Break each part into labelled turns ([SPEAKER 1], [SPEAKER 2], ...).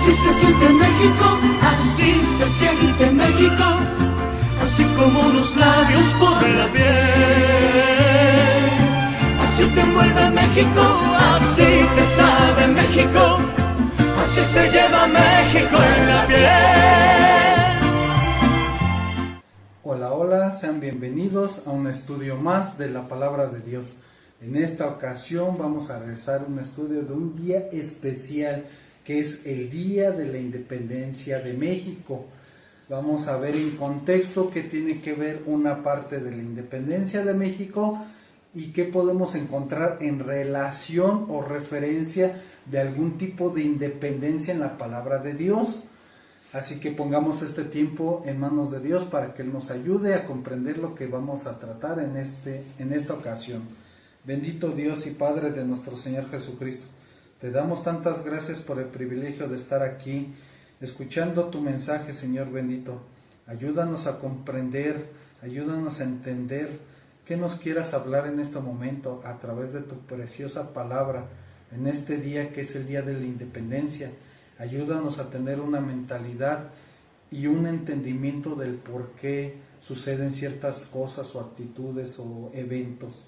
[SPEAKER 1] Así se siente México, así se siente México, así como los labios por la piel. Así te envuelve México, así te sabe México, así se lleva México en la piel.
[SPEAKER 2] Hola, hola, sean bienvenidos a un estudio más de la Palabra de Dios. En esta ocasión vamos a realizar un estudio de un día especial que es el Día de la Independencia de México. Vamos a ver en contexto qué tiene que ver una parte de la independencia de México y qué podemos encontrar en relación o referencia de algún tipo de independencia en la palabra de Dios. Así que pongamos este tiempo en manos de Dios para que Él nos ayude a comprender lo que vamos a tratar en esta ocasión. Bendito Dios y Padre de nuestro Señor Jesucristo, te damos tantas gracias por el privilegio de estar aquí, escuchando tu mensaje, Señor bendito. Ayúdanos a comprender, ayúdanos a entender qué nos quieras hablar en este momento a través de tu preciosa palabra, en este día que es el Día de la Independencia. Ayúdanos a tener una mentalidad y un entendimiento del por qué suceden ciertas cosas o actitudes o eventos.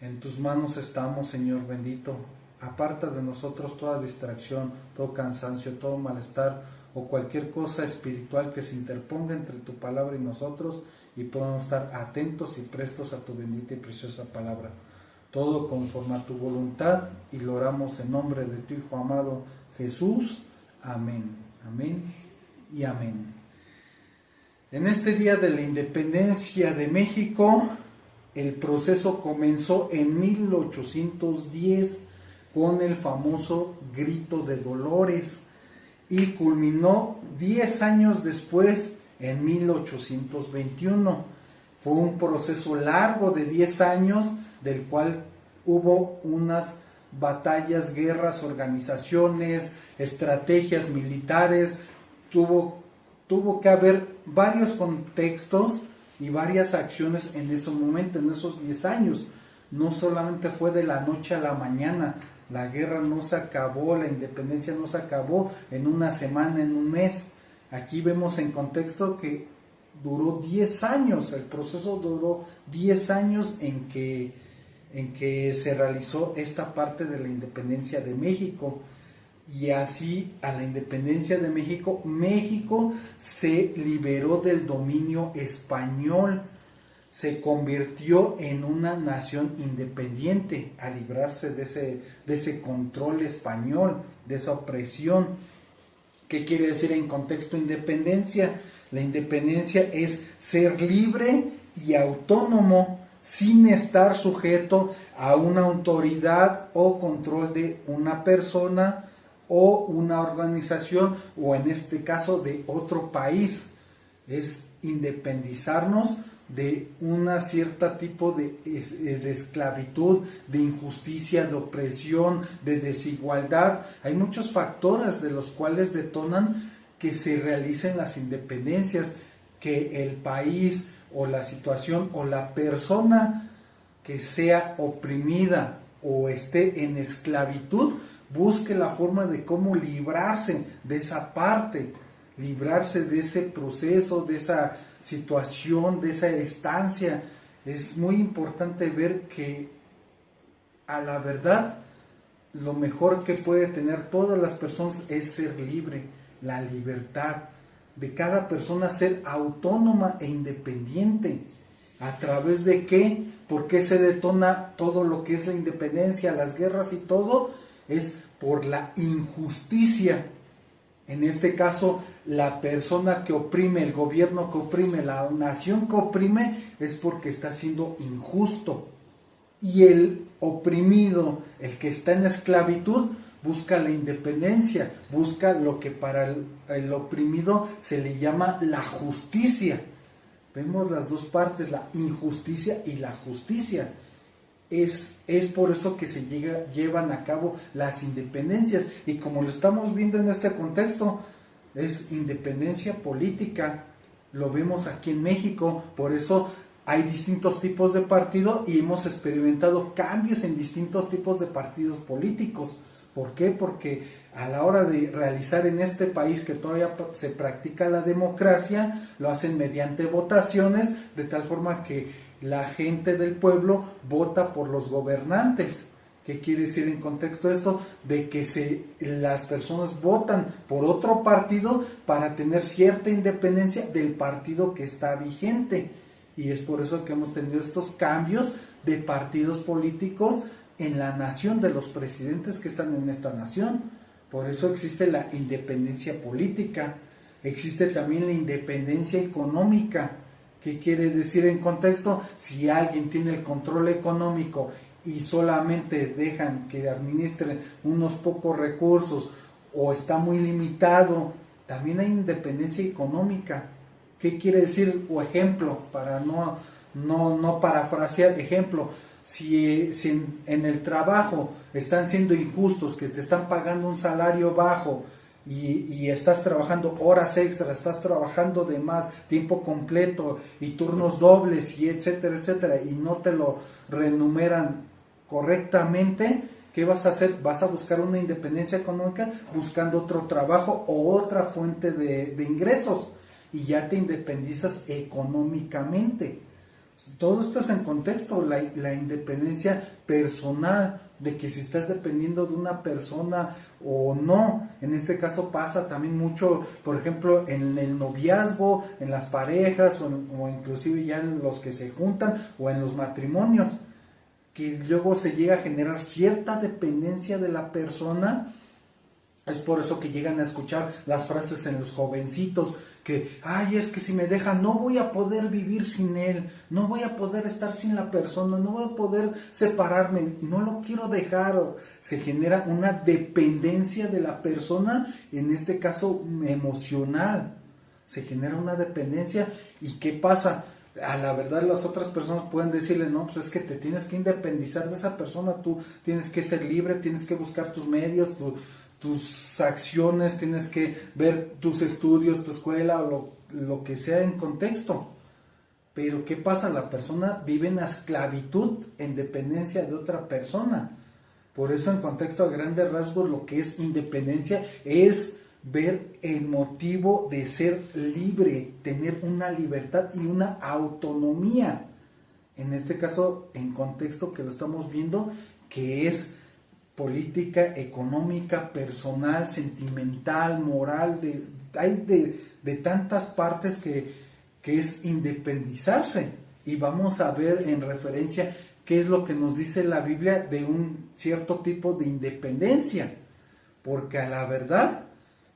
[SPEAKER 2] En tus manos estamos, Señor bendito. Aparta de nosotros toda distracción, todo cansancio, todo malestar o cualquier cosa espiritual que se interponga entre tu palabra y nosotros, y podamos estar atentos y prestos a tu bendita y preciosa palabra. Todo conforme a tu voluntad, y lo oramos en nombre de tu Hijo amado Jesús. Amén, amén y amén. En este Día de la Independencia de México, el proceso comenzó en 1810 con el famoso Grito de Dolores y culminó 10 años después, en 1821. Fue un proceso largo de 10 años, del cual hubo unas batallas, guerras, organizaciones, estrategias militares. Tuvo que haber varios contextos y varias acciones en ese momento, en esos 10 años. No solamente fue de la noche a la mañana. La guerra no se acabó, la independencia no se acabó en una semana, en un mes. Aquí vemos en contexto que duró 10 años, el proceso duró 10 años en que se realizó esta parte de la independencia de México. Y así, a la independencia de México, México se liberó del dominio español, se convirtió en una nación independiente al librarse de ese control español, de esa opresión. ¿Qué quiere decir en contexto independencia? La independencia es ser libre y autónomo sin estar sujeto a una autoridad o control de una persona o una organización, o en este caso de otro país. Es independizarnos de una cierta tipo de esclavitud, de injusticia, de opresión, de desigualdad. Hay muchos factores de los cuales detonan que se realicen las independencias, que el país o la situación o la persona que sea oprimida o esté en esclavitud busque la forma de cómo librarse de esa parte, librarse de ese proceso, de esa situación, de esa estancia. Es muy importante ver que, a la verdad, lo mejor que puede tener todas las personas es ser libre, la libertad de cada persona, ser autónoma e independiente. ¿A través de qué? ¿Por qué se detona todo lo que es la independencia, las guerras y todo? Es por la injusticia. En este caso, la persona que oprime, el gobierno que oprime, la nación que oprime, es porque está siendo injusto. Y el oprimido, el que está en esclavitud, busca la independencia, busca lo que para el oprimido se le llama la justicia. Vemos las dos partes, la injusticia y la justicia. Es por eso que se llevan a cabo las independencias, y como lo estamos viendo en este contexto, es independencia política. Lo vemos aquí en México, por eso hay distintos tipos de partido y hemos experimentado cambios en distintos tipos de partidos políticos. ¿Por qué? Porque a la hora de realizar en este país que todavía se practica la democracia, lo hacen mediante votaciones, de tal forma que la gente del pueblo vota por los gobernantes. ¿Qué quiere decir en contexto esto? De que las personas votan por otro partido para tener cierta independencia del partido que está vigente. Y es por eso que hemos tenido estos cambios de partidos políticos en la nación, de los presidentes que están en esta nación. Por eso existe la independencia política, existe también la independencia económica. ¿Qué quiere decir en contexto? Si alguien tiene el control económico y solamente dejan que administren unos pocos recursos o está muy limitado, también hay independencia económica. ¿Qué quiere decir? O ejemplo, para no parafrasear, ejemplo, si en el trabajo están siendo injustos, que te están pagando un salario bajo y estás trabajando horas extras, estás trabajando de más, tiempo completo y turnos dobles y etcétera, etcétera, y no te lo renumeran correctamente, ¿qué vas a hacer? Vas a buscar una independencia económica buscando otro trabajo o otra fuente de ingresos y ya te independizas económicamente. Todo esto es en contexto, la independencia personal, de que si estás dependiendo de una persona o no. En este caso pasa también mucho, por ejemplo, en el noviazgo, en las parejas o inclusive ya en los que se juntan o en los matrimonios, que luego se llega a generar cierta dependencia de la persona. Es por eso que llegan a escuchar las frases en los jovencitos que, ay, es que si me deja no voy a poder vivir sin él, no voy a poder estar sin la persona, no voy a poder separarme, no lo quiero dejar. Se genera una dependencia de la persona, en este caso emocional. Se genera una dependencia y ¿qué pasa? A la verdad las otras personas pueden decirle, no, pues es que te tienes que independizar de esa persona, tú tienes que ser libre, tienes que buscar tus medios, tus acciones, tienes que ver tus estudios, tu escuela, o lo que sea en contexto. Pero ¿qué pasa? La persona vive en la esclavitud, en dependencia de otra persona. Por eso en contexto a grandes rasgos lo que es independencia es ver el motivo de ser libre, tener una libertad y una autonomía. En este caso, en contexto que lo estamos viendo, que es política, económica, personal, sentimental, moral, hay de tantas partes que es independizarse. Y vamos a ver en referencia qué es lo que nos dice la Biblia de un cierto tipo de independencia. Porque a la verdad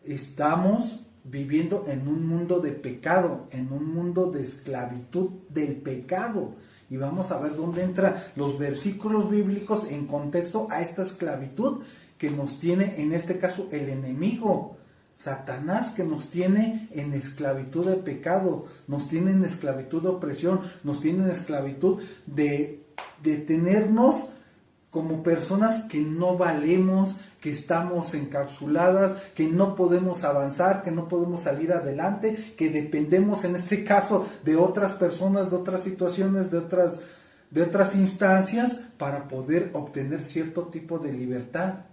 [SPEAKER 2] estamos viviendo en un mundo de pecado, en un mundo de esclavitud del pecado. Y vamos a ver dónde entran los versículos bíblicos en contexto a esta esclavitud que nos tiene, en este caso, el enemigo, Satanás, que nos tiene en esclavitud de pecado, nos tiene en esclavitud de opresión, nos tiene en esclavitud de tenernos como personas que no valemos, que estamos encapsuladas, que no podemos avanzar, que no podemos salir adelante, que dependemos en este caso de otras personas, de otras situaciones, de otras instancias para poder obtener cierto tipo de libertad.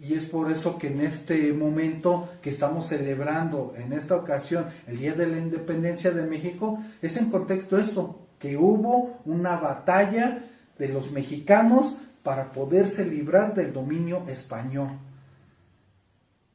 [SPEAKER 2] Y es por eso que en este momento que estamos celebrando, en esta ocasión, el Día de la Independencia de México, es en contexto eso, que hubo una batalla de los mexicanos para poderse librar del dominio español,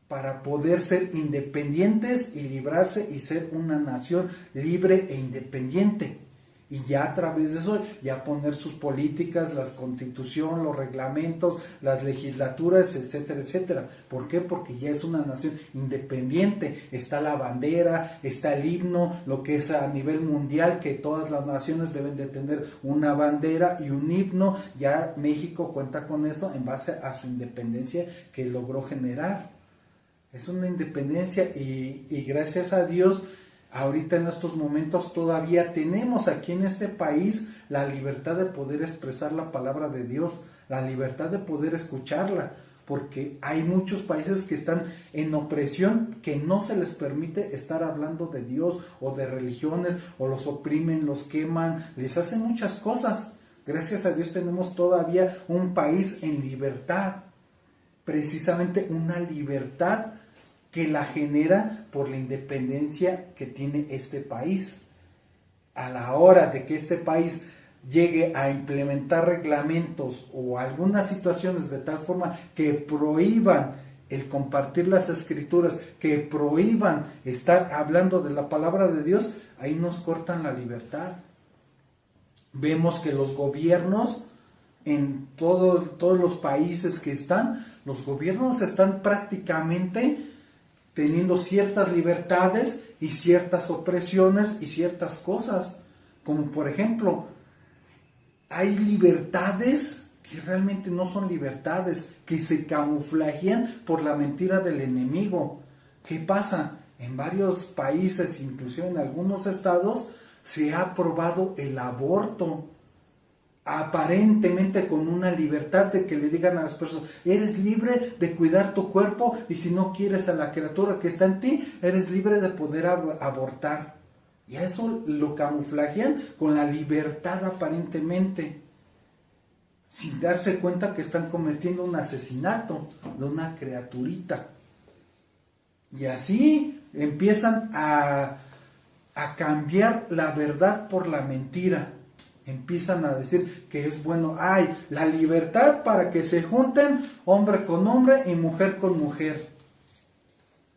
[SPEAKER 2] para poder ser independientes y librarse y ser una nación libre e independiente. Y ya a través de eso, ya poner sus políticas, la constitución, los reglamentos, las legislaturas, etcétera, etcétera. ¿Por qué? Porque ya es una nación independiente. Está la bandera, está el himno, lo que es a nivel mundial, que todas las naciones deben de tener una bandera y un himno. Ya México cuenta con eso en base a su independencia que logró generar. Es una independencia y gracias a Dios, ahorita en estos momentos todavía tenemos aquí en este país la libertad de poder expresar la palabra de Dios, la libertad de poder escucharla, porque hay muchos países que están en opresión, que no se les permite estar hablando de Dios o de religiones, o los oprimen, los queman, les hacen muchas cosas. Gracias a Dios tenemos todavía un país en libertad. precisamente una libertad que la genera por la independencia que tiene este país. A la hora de que este país llegue a implementar reglamentos o algunas situaciones de tal forma que prohíban el compartir las escrituras, que prohíban estar hablando de la palabra de Dios, ahí nos cortan la libertad. Vemos que los gobiernos en todos los países que están, los gobiernos están prácticamente teniendo ciertas libertades y ciertas opresiones y ciertas cosas, como por ejemplo, hay libertades que realmente no son libertades, que se camuflajean por la mentira del enemigo. ¿Qué pasa? En varios países, inclusive en algunos estados, se ha aprobado el aborto, aparentemente con una libertad de que le digan a las personas, eres libre de cuidar tu cuerpo y si no quieres a la criatura que está en ti, eres libre de poder abortar. Y a eso lo camuflajean con la libertad aparentemente, sin darse cuenta que están cometiendo un asesinato de una criaturita. Y así empiezan a cambiar la verdad por la mentira. Empiezan a decir que es bueno, hay la libertad para que se junten hombre con hombre y mujer con mujer.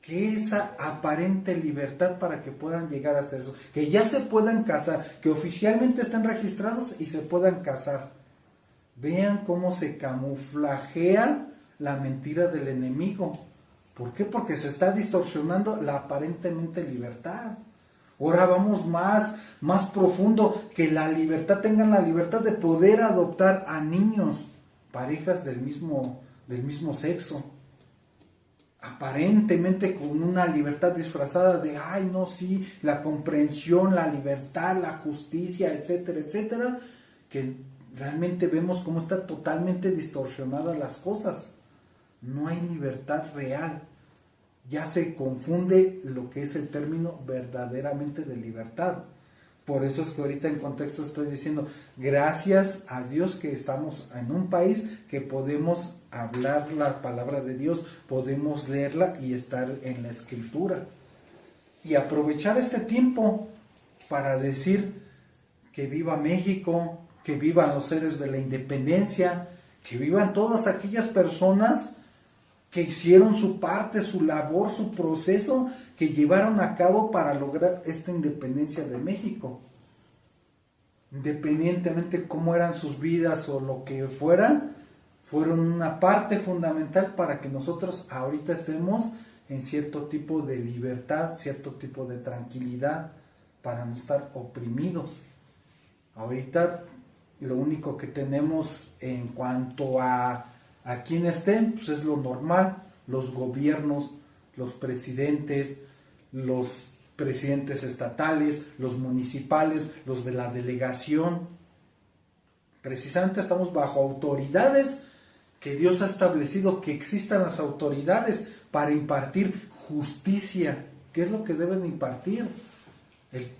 [SPEAKER 2] Que esa aparente libertad para que puedan llegar a hacer eso, que ya se puedan casar, que oficialmente estén registrados y se puedan casar. Vean cómo se camuflajea la mentira del enemigo. ¿Por qué? Porque se está distorsionando la aparentemente libertad. Ahora vamos más profundo, que la libertad, tengan la libertad de poder adoptar a niños, parejas del mismo sexo. Aparentemente con una libertad disfrazada de, ay no, sí, la comprensión, la libertad, la justicia, etcétera, etcétera, que realmente vemos cómo está totalmente distorsionadas las cosas. No hay libertad real. Ya se confunde lo que es el término verdaderamente de libertad. Por eso es que ahorita en contexto estoy diciendo, gracias a Dios que estamos en un país que podemos hablar la palabra de Dios, podemos leerla y estar en la escritura. Y aprovechar este tiempo para decir que viva México, que vivan los héroes de la independencia, que vivan todas aquellas personas que hicieron su parte, su labor, su proceso, que llevaron a cabo para lograr esta independencia de México. Independientemente cómo eran sus vidas o lo que fuera, fueron una parte fundamental para que nosotros ahorita estemos en cierto tipo de libertad, cierto tipo de tranquilidad, para no estar oprimidos. Ahorita lo único que tenemos en cuanto a quien estén, pues es lo normal, los gobiernos, los presidentes estatales, los municipales, los de la delegación. Precisamente estamos bajo autoridades que Dios ha establecido, que existan las autoridades para impartir justicia. ¿Qué es lo que deben impartir?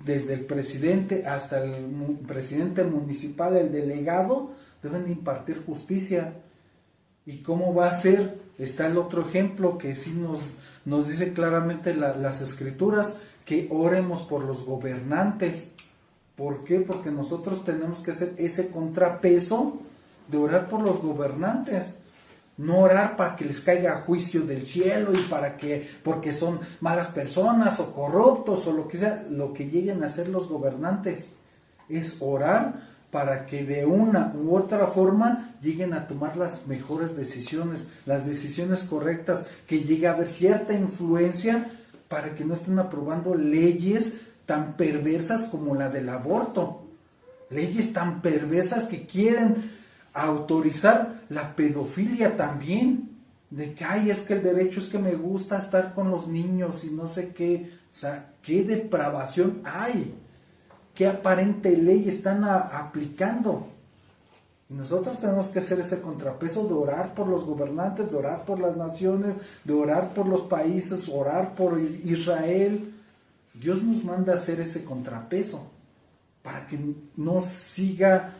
[SPEAKER 2] Desde el presidente hasta el presidente municipal, el delegado, deben impartir justicia. ¿Y cómo va a ser? Está el otro ejemplo que sí nos dice claramente las escrituras, que oremos por los gobernantes. ¿Por qué? Porque nosotros tenemos que hacer ese contrapeso de orar por los gobernantes. No orar para que les caiga juicio del cielo y porque son malas personas o corruptos o lo que sea, lo que lleguen a hacer los gobernantes. Es orar para que de una u otra forma lleguen a tomar las mejores decisiones, las decisiones correctas, que llegue a haber cierta influencia para que no estén aprobando leyes tan perversas como la del aborto, leyes tan perversas que quieren autorizar la pedofilia también, de que ay, es que el derecho es que me gusta estar con los niños y no sé qué, o sea, qué depravación hay. ¿Qué aparente ley están aplicando? Y nosotros tenemos que hacer ese contrapeso de orar por los gobernantes, de orar por las naciones, de orar por los países, orar por Israel. Dios nos manda a hacer ese contrapeso para que no siga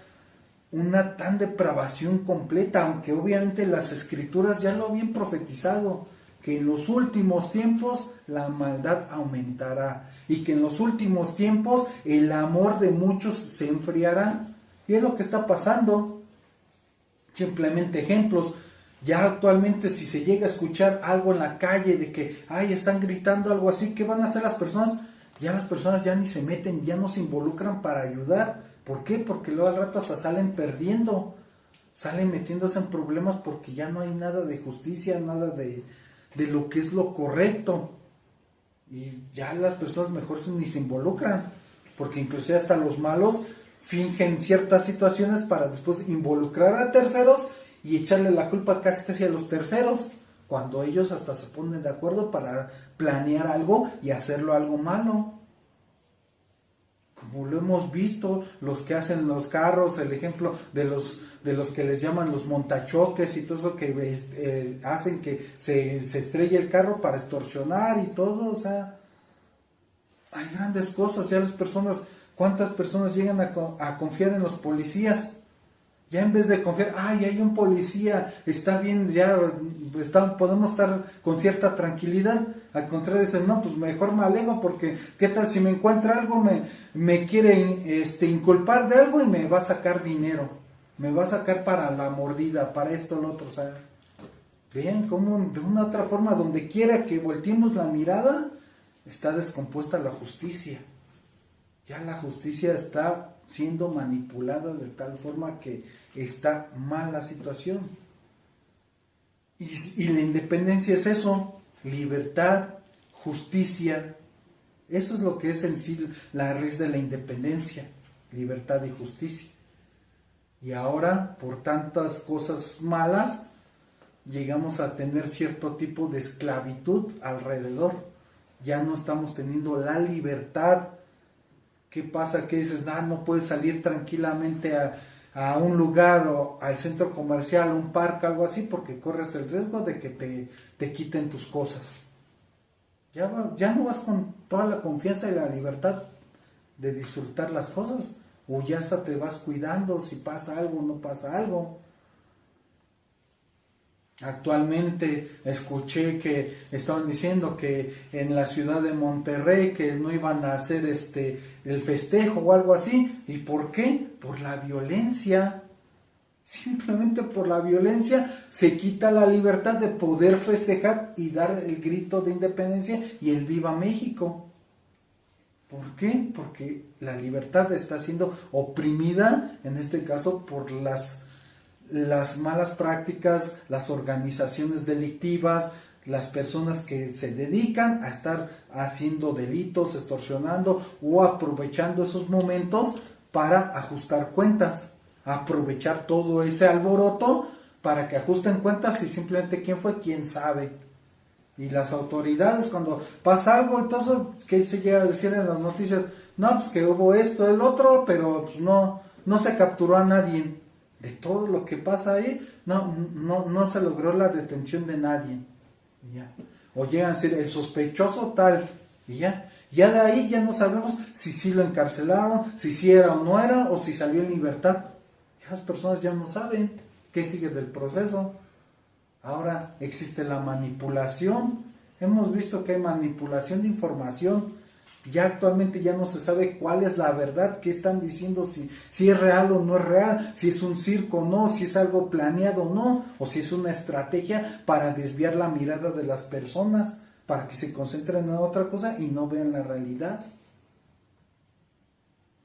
[SPEAKER 2] una tan depravación completa, aunque obviamente las escrituras ya lo habían profetizado, que en los últimos tiempos la maldad aumentará y que en los últimos tiempos el amor de muchos se enfriará. Y es lo que está pasando. Simplemente ejemplos. Ya actualmente si se llega a escuchar algo en la calle de que están gritando algo así, ¿qué van a hacer las personas? Ya las personas ya ni se meten, ya no se involucran para ayudar. ¿Por qué? Porque luego al rato hasta salen perdiendo, salen metiéndose en problemas porque ya no hay nada de justicia, nada de lo que es lo correcto. Y ya las personas mejor ni se involucran, porque inclusive hasta los malos fingen ciertas situaciones para después involucrar a terceros y echarle la culpa casi a los terceros, cuando ellos hasta se ponen de acuerdo para planear algo y hacerlo algo malo. Como lo hemos visto, los que hacen los carros, el ejemplo de los que les llaman los montachoques y todo eso que hacen que se estrelle el carro para extorsionar y todo, o sea, hay grandes cosas. Ya las personas, ¿cuántas personas llegan a confiar en los policías? Ya en vez de confiar, hay un policía, está bien, ya podemos estar con cierta tranquilidad. Al contrario, dicen, no, pues mejor me alejo, porque ¿qué tal si me encuentra algo, me quiere inculpar de algo y me va a sacar dinero? Me va a sacar para la mordida, para esto, lo otro, o sea. Vean cómo de una otra forma, donde quiera que volteemos la mirada, está descompuesta la justicia. Ya la justicia está siendo manipulada de tal forma que está mal la situación. Y la independencia es eso, libertad, justicia. Eso es lo que es en sí la raíz de la independencia, libertad y justicia. Y ahora, por tantas cosas malas, llegamos a tener cierto tipo de esclavitud alrededor. Ya no estamos teniendo la libertad. ¿Qué pasa? Que dices, no puedes salir tranquilamente a un lugar o al centro comercial, un parque, algo así, porque corres el riesgo de que te quiten tus cosas. Ya no vas con toda la confianza y la libertad de disfrutar las cosas, o ya hasta te vas cuidando si pasa algo o no pasa algo. Actualmente escuché que estaban diciendo que en la ciudad de Monterrey que no iban a hacer el festejo o algo así. ¿Y por qué? Por la violencia. Simplemente por la violencia se quita la libertad de poder festejar y dar el grito de independencia y el Viva México. ¿Por qué? Porque la libertad está siendo oprimida, en este caso por las malas prácticas, las organizaciones delictivas, las personas que se dedican a estar haciendo delitos, extorsionando o aprovechando esos momentos para ajustar cuentas, aprovechar todo ese alboroto para que ajusten cuentas y simplemente quién fue, quién sabe. Y las autoridades cuando pasa algo, entonces, ¿qué se llega a decir en las noticias? No, pues que hubo esto, el otro, pero pues no se capturó a nadie. De todo lo que pasa ahí, no se logró la detención de nadie. Ya. O llegan a decir el sospechoso tal, y ya de ahí ya no sabemos si sí lo encarcelaron, si sí era o no era, o si salió en libertad. Ya las personas ya no saben qué sigue del proceso. Ahora existe la manipulación. Hemos visto que hay manipulación de información. Ya actualmente ya no se sabe cuál es la verdad, qué están diciendo, si es real o no es real, si es un circo o no, si es algo planeado o no, o si es una estrategia para desviar la mirada de las personas, para que se concentren en otra cosa y no vean la realidad.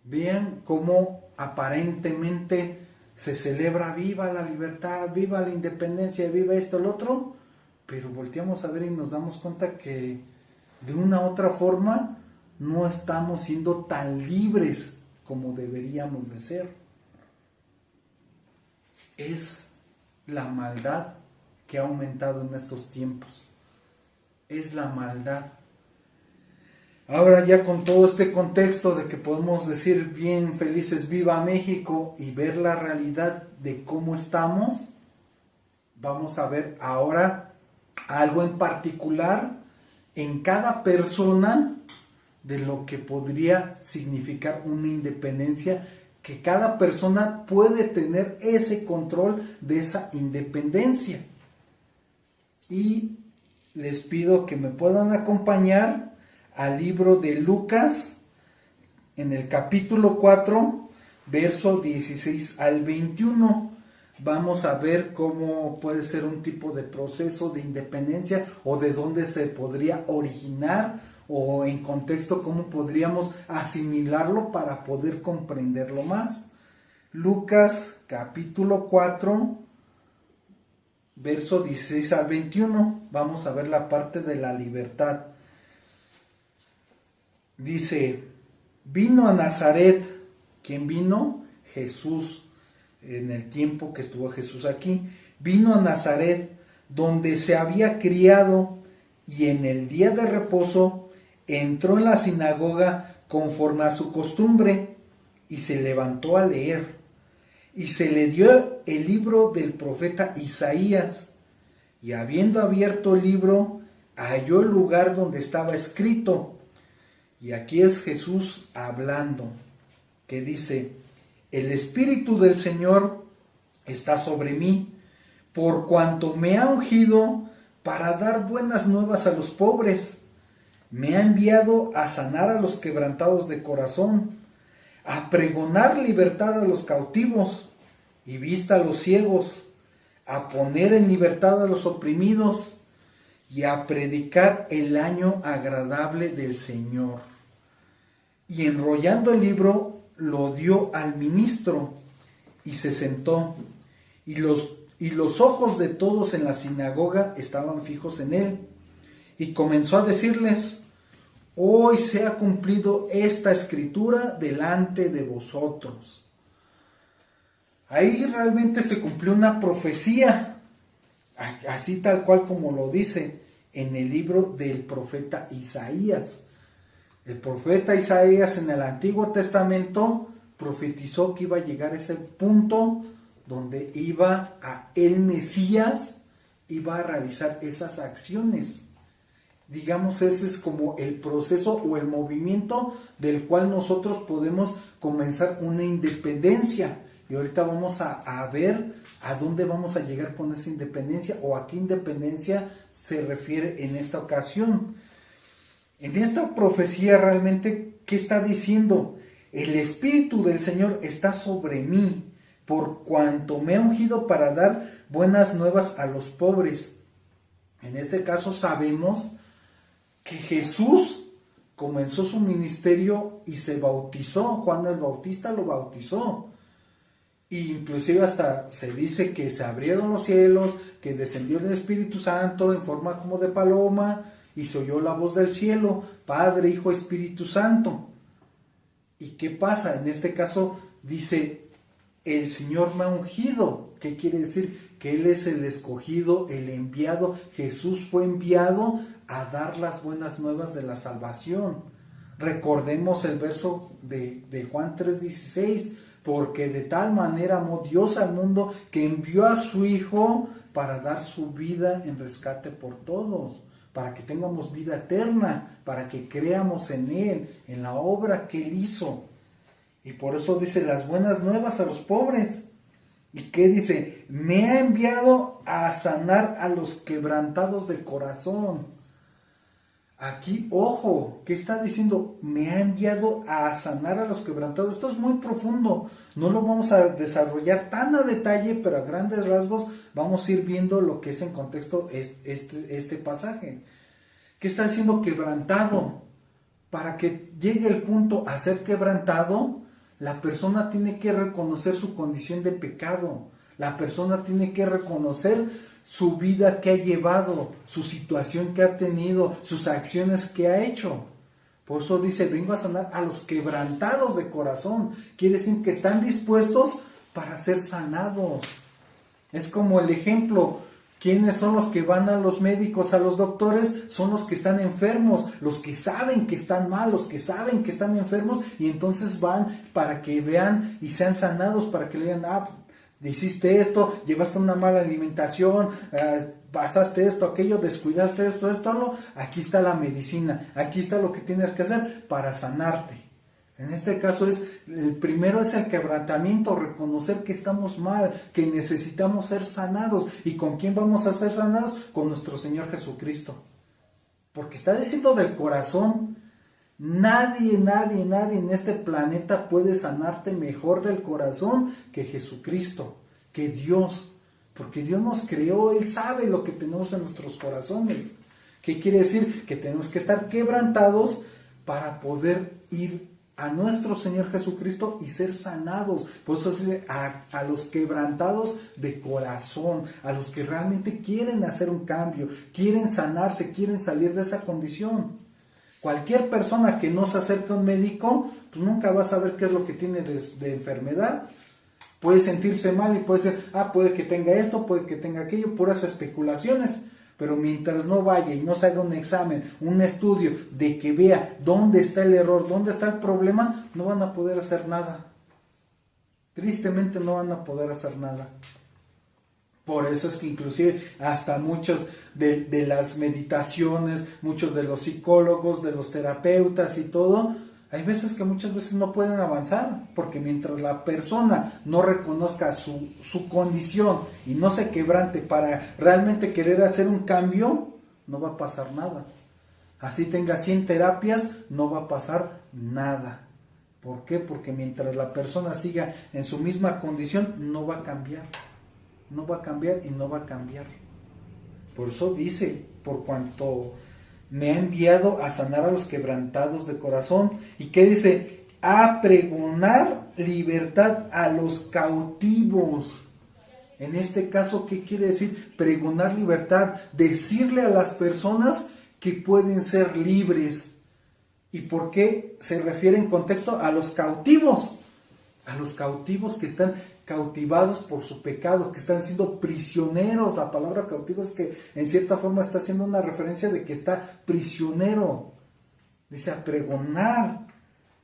[SPEAKER 2] Vean cómo aparentemente se celebra viva la libertad, viva la independencia, viva esto, el otro, pero volteamos a ver y nos damos cuenta que de una u otra forma no estamos siendo tan libres como deberíamos de ser. Es la maldad que ha aumentado en estos tiempos. Es la maldad. Ahora ya con todo este contexto de que podemos decir bien felices viva México y ver la realidad de cómo estamos, vamos a ver ahora algo en particular en cada persona de lo que podría significar una independencia que cada persona puede tener ese control de esa independencia. Y les pido que me puedan acompañar al libro de Lucas, en el capítulo 4, verso 16 al 21. Vamos a ver cómo puede ser un tipo de proceso de independencia o de dónde se podría originar, o en contexto cómo podríamos asimilarlo para poder comprenderlo más. Lucas capítulo 4, verso 16 al 21. Vamos a ver la parte de la libertad. Dice: vino a Nazaret. ¿Quién vino? Jesús. En el tiempo que estuvo Jesús aquí, vino a Nazaret, donde se había criado, y en el día de reposo entró en la sinagoga conforme a su costumbre, y se levantó a leer. Y se le dio el libro del profeta Isaías, y habiendo abierto el libro, halló el lugar donde estaba escrito. Y aquí es Jesús hablando, que dice: el Espíritu del Señor está sobre mí, por cuanto me ha ungido para dar buenas nuevas a los pobres. Me ha enviado a sanar a los quebrantados de corazón, a pregonar libertad a los cautivos y vista a los ciegos, a poner en libertad a los oprimidos y a predicar el año agradable del Señor. Y enrollando el libro, lo dio al ministro y se sentó, y los ojos de todos en la sinagoga estaban fijos en él, y comenzó a decirles: hoy se ha cumplido esta escritura delante de vosotros. Ahí realmente se cumplió una profecía, así tal cual como lo dice en el libro del profeta Isaías. El profeta Isaías en el Antiguo Testamento profetizó que iba a llegar a ese punto donde el Mesías iba a realizar esas acciones. Digamos, ese es como el proceso o el movimiento del cual nosotros podemos comenzar una independencia. Y ahorita vamos a ver a dónde vamos a llegar con esa independencia, o a qué independencia se refiere en esta ocasión. En esta profecía realmente, ¿qué está diciendo? El Espíritu del Señor está sobre mí, por cuanto me ha ungido para dar buenas nuevas a los pobres. En este caso sabemos que Jesús comenzó su ministerio y se bautizó. Juan el Bautista lo bautizó. E inclusive hasta se dice que se abrieron los cielos, que descendió el Espíritu Santo en forma como de paloma, y se oyó la voz del cielo: Padre, Hijo, Espíritu Santo. ¿Y qué pasa? En este caso dice: el Señor me ha ungido. ¿Qué quiere decir? Que Él es el escogido, el enviado. Jesús fue enviado a dar las buenas nuevas de la salvación. Recordemos el verso de Juan 3:16: porque de tal manera amó Dios al mundo que envió a su Hijo para dar su vida en rescate por todos, para que tengamos vida eterna, para que creamos en Él, en la obra que Él hizo. Y por eso dice las buenas nuevas a los pobres. ¿Y qué dice? Me ha enviado a sanar a los quebrantados de corazón. Aquí, ojo, ¿qué está diciendo? Me ha enviado a sanar a los quebrantados. Esto es muy profundo. No lo vamos a desarrollar tan a detalle, pero a grandes rasgos vamos a ir viendo lo que es en contexto este pasaje. ¿Qué está diciendo? Quebrantado. Para que llegue el punto a ser quebrantado, la persona tiene que reconocer su condición de pecado. La persona tiene que reconocer su vida que ha llevado, su situación que ha tenido, sus acciones que ha hecho. Por eso dice: vengo a sanar a los quebrantados de corazón. Quiere decir que están dispuestos para ser sanados. Es como el ejemplo: ¿quiénes son los que van a los médicos, a los doctores? Son los que están enfermos, los que saben que están mal, los que saben que están enfermos, y entonces van para que vean y sean sanados, para que le digan: hiciste esto, llevaste una mala alimentación, pasaste esto, aquello, descuidaste esto, aquí está la medicina, aquí está lo que tienes que hacer para sanarte. En este caso el primero es el quebrantamiento, reconocer que estamos mal, que necesitamos ser sanados. ¿Y con quién vamos a ser sanados? Con nuestro Señor Jesucristo. Porque está diciendo del corazón. Nadie en este planeta puede sanarte mejor del corazón que Jesucristo, que Dios. Porque Dios nos creó, Él sabe lo que tenemos en nuestros corazones. ¿Qué quiere decir? Que tenemos que estar quebrantados para poder ir a nuestro Señor Jesucristo y ser sanados. Por eso dice a los quebrantados de corazón, a los que realmente quieren hacer un cambio, quieren sanarse, quieren salir de esa condición. Cualquier persona que no se acerque a un médico, pues nunca va a saber qué es lo que tiene de enfermedad. Puede sentirse mal y puede ser, puede que tenga esto, puede que tenga aquello, puras especulaciones. Pero mientras no vaya y no se haga un examen, un estudio de que vea dónde está el error, dónde está el problema, no van a poder hacer nada. Tristemente no van a poder hacer nada. Por eso es que inclusive hasta muchos de las meditaciones, muchos de los psicólogos, de los terapeutas y todo, hay veces que muchas veces no pueden avanzar, porque mientras la persona no reconozca su condición y no se quebrante para realmente querer hacer un cambio, no va a pasar nada. Así tenga 100 terapias, no va a pasar nada. ¿Por qué? Porque mientras la persona siga en su misma condición, no va a cambiar. No va a cambiar y no va a cambiar. Por eso dice, por cuanto me ha enviado a sanar a los quebrantados de corazón. ¿Y qué dice? A pregonar libertad a los cautivos. En este caso, ¿qué quiere decir? Pregonar libertad. Decirle a las personas que pueden ser libres. ¿Y por qué se refiere en contexto a los cautivos? A los cautivos que están cautivados por su pecado, que están siendo prisioneros. La palabra cautivo es que en cierta forma está haciendo una referencia de que está prisionero. Dice a pregonar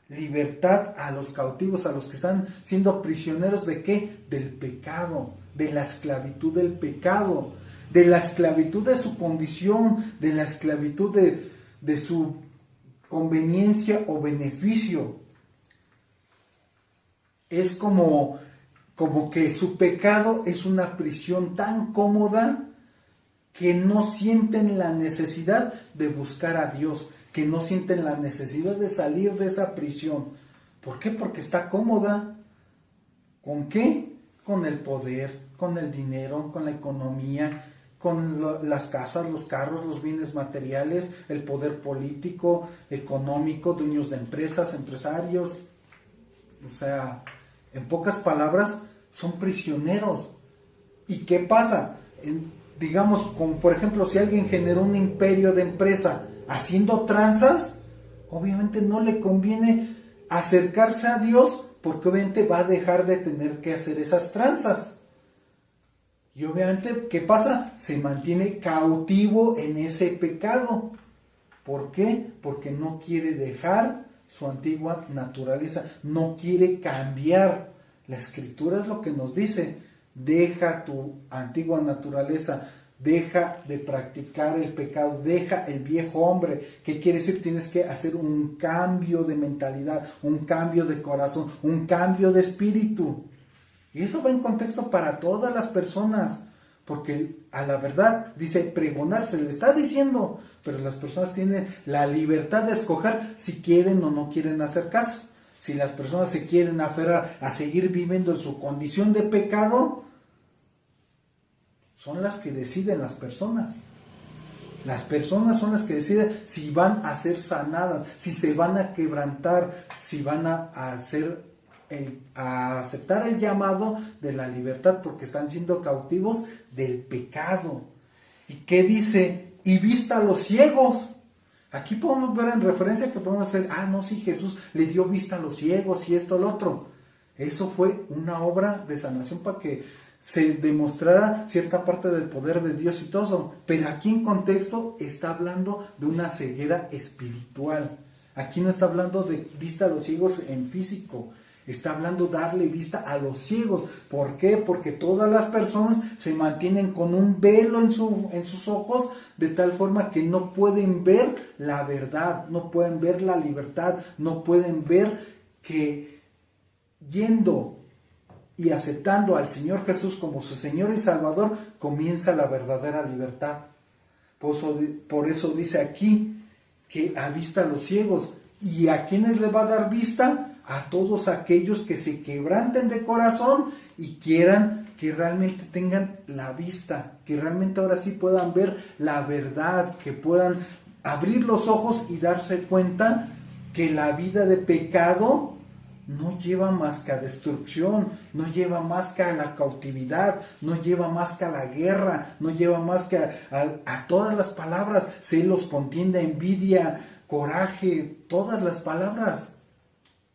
[SPEAKER 2] libertad a los cautivos, a los que están siendo prisioneros ¿de qué? Del pecado, de la esclavitud del pecado, de la esclavitud de su condición, de la esclavitud de su conveniencia o beneficio. Es como que su pecado es una prisión tan cómoda que no sienten la necesidad de buscar a Dios, que no sienten la necesidad de salir de esa prisión. ¿Por qué? Porque está cómoda. ¿Con qué? Con el poder, con el dinero, con la economía, con las casas, los carros, los bienes materiales, el poder político, económico, dueños de empresas, empresarios. O sea, en pocas palabras, son prisioneros. ¿Y qué pasa? Digamos, como por ejemplo, si alguien generó un imperio de empresa haciendo tranzas, obviamente no le conviene acercarse a Dios, porque obviamente va a dejar de tener que hacer esas tranzas. Y obviamente, ¿qué pasa? Se mantiene cautivo en ese pecado. ¿Por qué? Porque no quiere dejar su antigua naturaleza, no quiere cambiar. La Escritura es lo que nos dice: deja tu antigua naturaleza, deja de practicar el pecado, deja el viejo hombre. ¿Qué quiere decir? Tienes que hacer un cambio de mentalidad, un cambio de corazón, un cambio de espíritu. Y eso va en contexto para todas las personas, porque a la verdad, dice pregonar, se le está diciendo, pero las personas tienen la libertad de escoger si quieren o no quieren hacer caso. Si las personas se quieren aferrar a seguir viviendo en su condición de pecado, son las que deciden las personas. Las personas son las que deciden si van a ser sanadas, si se van a quebrantar, si van a aceptar el llamado de la libertad, porque están siendo cautivos del pecado. ¿Y qué dice? Y vista a los ciegos. Aquí podemos ver en referencia que podemos hacer, no, sí, Jesús le dio vista a los ciegos y esto, lo otro. Eso fue una obra de sanación para que se demostrara cierta parte del poder de Dios y todo. Pero aquí en contexto está hablando de una ceguera espiritual. Aquí no está hablando de vista a los ciegos en físico. Está hablando de darle vista a los ciegos. ¿Por qué? Porque todas las personas se mantienen con un velo en sus ojos, de tal forma que no pueden ver la verdad, no pueden ver la libertad, no pueden ver que yendo y aceptando al Señor Jesús como su Señor y Salvador, comienza la verdadera libertad. Por eso dice aquí que avista a los ciegos. ¿Y a quiénes le va a dar vista? A todos aquellos que se quebranten de corazón y quieran que realmente tengan la vista, que realmente ahora sí puedan ver la verdad, que puedan abrir los ojos y darse cuenta que la vida de pecado no lleva más que a destrucción, no lleva más que a la cautividad, no lleva más que a la guerra, no lleva más que a todas las palabras, celos, contienda, envidia, coraje, todas las palabras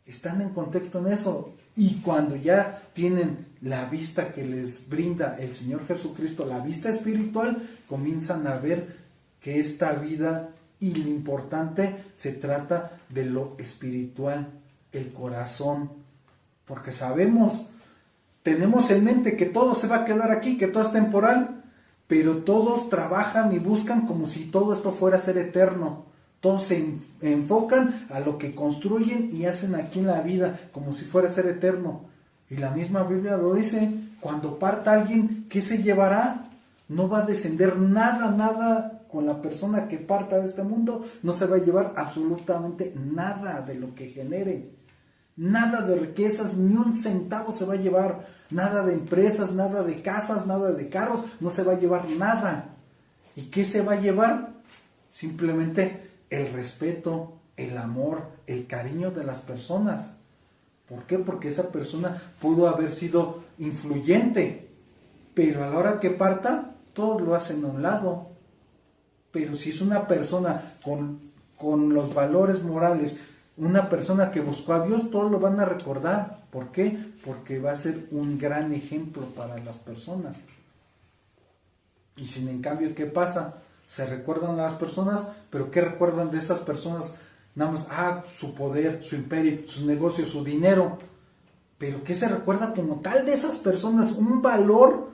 [SPEAKER 2] están en contexto en eso. Y cuando ya tienen la vista que les brinda el Señor Jesucristo, la vista espiritual, comienzan a ver que esta vida y lo importante se trata de lo espiritual, el corazón, porque sabemos, tenemos en mente que todo se va a quedar aquí, que todo es temporal, pero todos trabajan y buscan como si todo esto fuera a ser eterno. Todos se enfocan a lo que construyen y hacen aquí en la vida, como si fuera a ser eterno. Y la misma Biblia lo dice, cuando parta alguien, ¿qué se llevará? No va a descender nada con la persona que parta de este mundo, no se va a llevar absolutamente nada de lo que genere. Nada de riquezas, ni un centavo se va a llevar, nada de empresas, nada de casas, nada de carros, no se va a llevar nada. ¿Y qué se va a llevar? Simplemente el respeto, el amor, el cariño de las personas. ¿Por qué? Porque esa persona pudo haber sido influyente, pero a la hora que parta, todos lo hacen a un lado. Pero si es una persona con los valores morales, una persona que buscó a Dios, todos lo van a recordar. ¿Por qué? Porque va a ser un gran ejemplo para las personas. Y sin en cambio, ¿qué pasa? Se recuerdan a las personas, pero ¿qué recuerdan de esas personas? Nada más, su poder, su imperio, sus negocios, su dinero. Pero ¿qué se recuerda como tal de esas personas? Un valor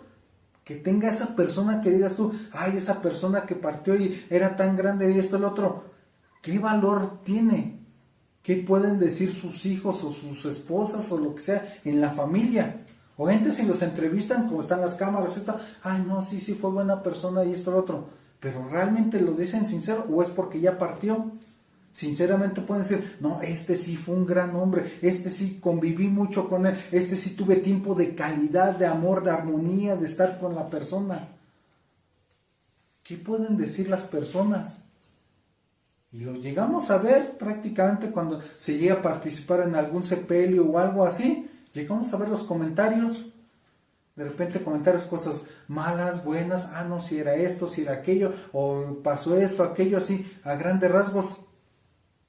[SPEAKER 2] que tenga esa persona, que digas tú, esa persona que partió y era tan grande y esto y lo otro. ¿Qué valor tiene? ¿Qué pueden decir sus hijos o sus esposas o lo que sea en la familia? O gente si los entrevistan, como están las cámaras, sí fue buena persona y esto y lo otro. Pero ¿realmente lo dicen sincero o es porque ya partió? Sinceramente pueden decir, no, este sí fue un gran hombre, este sí conviví mucho con él, este sí tuve tiempo de calidad, de amor, de armonía, de estar con la persona. ¿Qué pueden decir las personas? Y lo llegamos a ver prácticamente cuando se llega a participar en algún sepelio o algo así, llegamos a ver los comentarios. De repente comentarios, cosas malas, buenas, no, si era esto, si era aquello, o pasó esto, aquello, así, a grandes rasgos.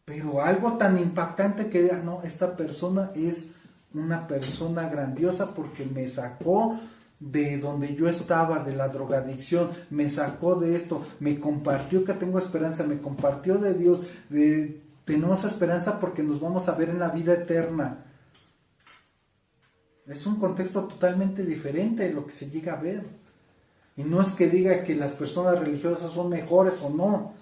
[SPEAKER 2] Pero algo tan impactante que diga, no, esta persona es una persona grandiosa porque me sacó de donde yo estaba, de la drogadicción, me sacó de esto, me compartió que tengo esperanza, me compartió de Dios, tenemos esperanza porque nos vamos a ver en la vida eterna. Es un contexto totalmente diferente de lo que se llega a ver. Y no es que diga que las personas religiosas son mejores o no,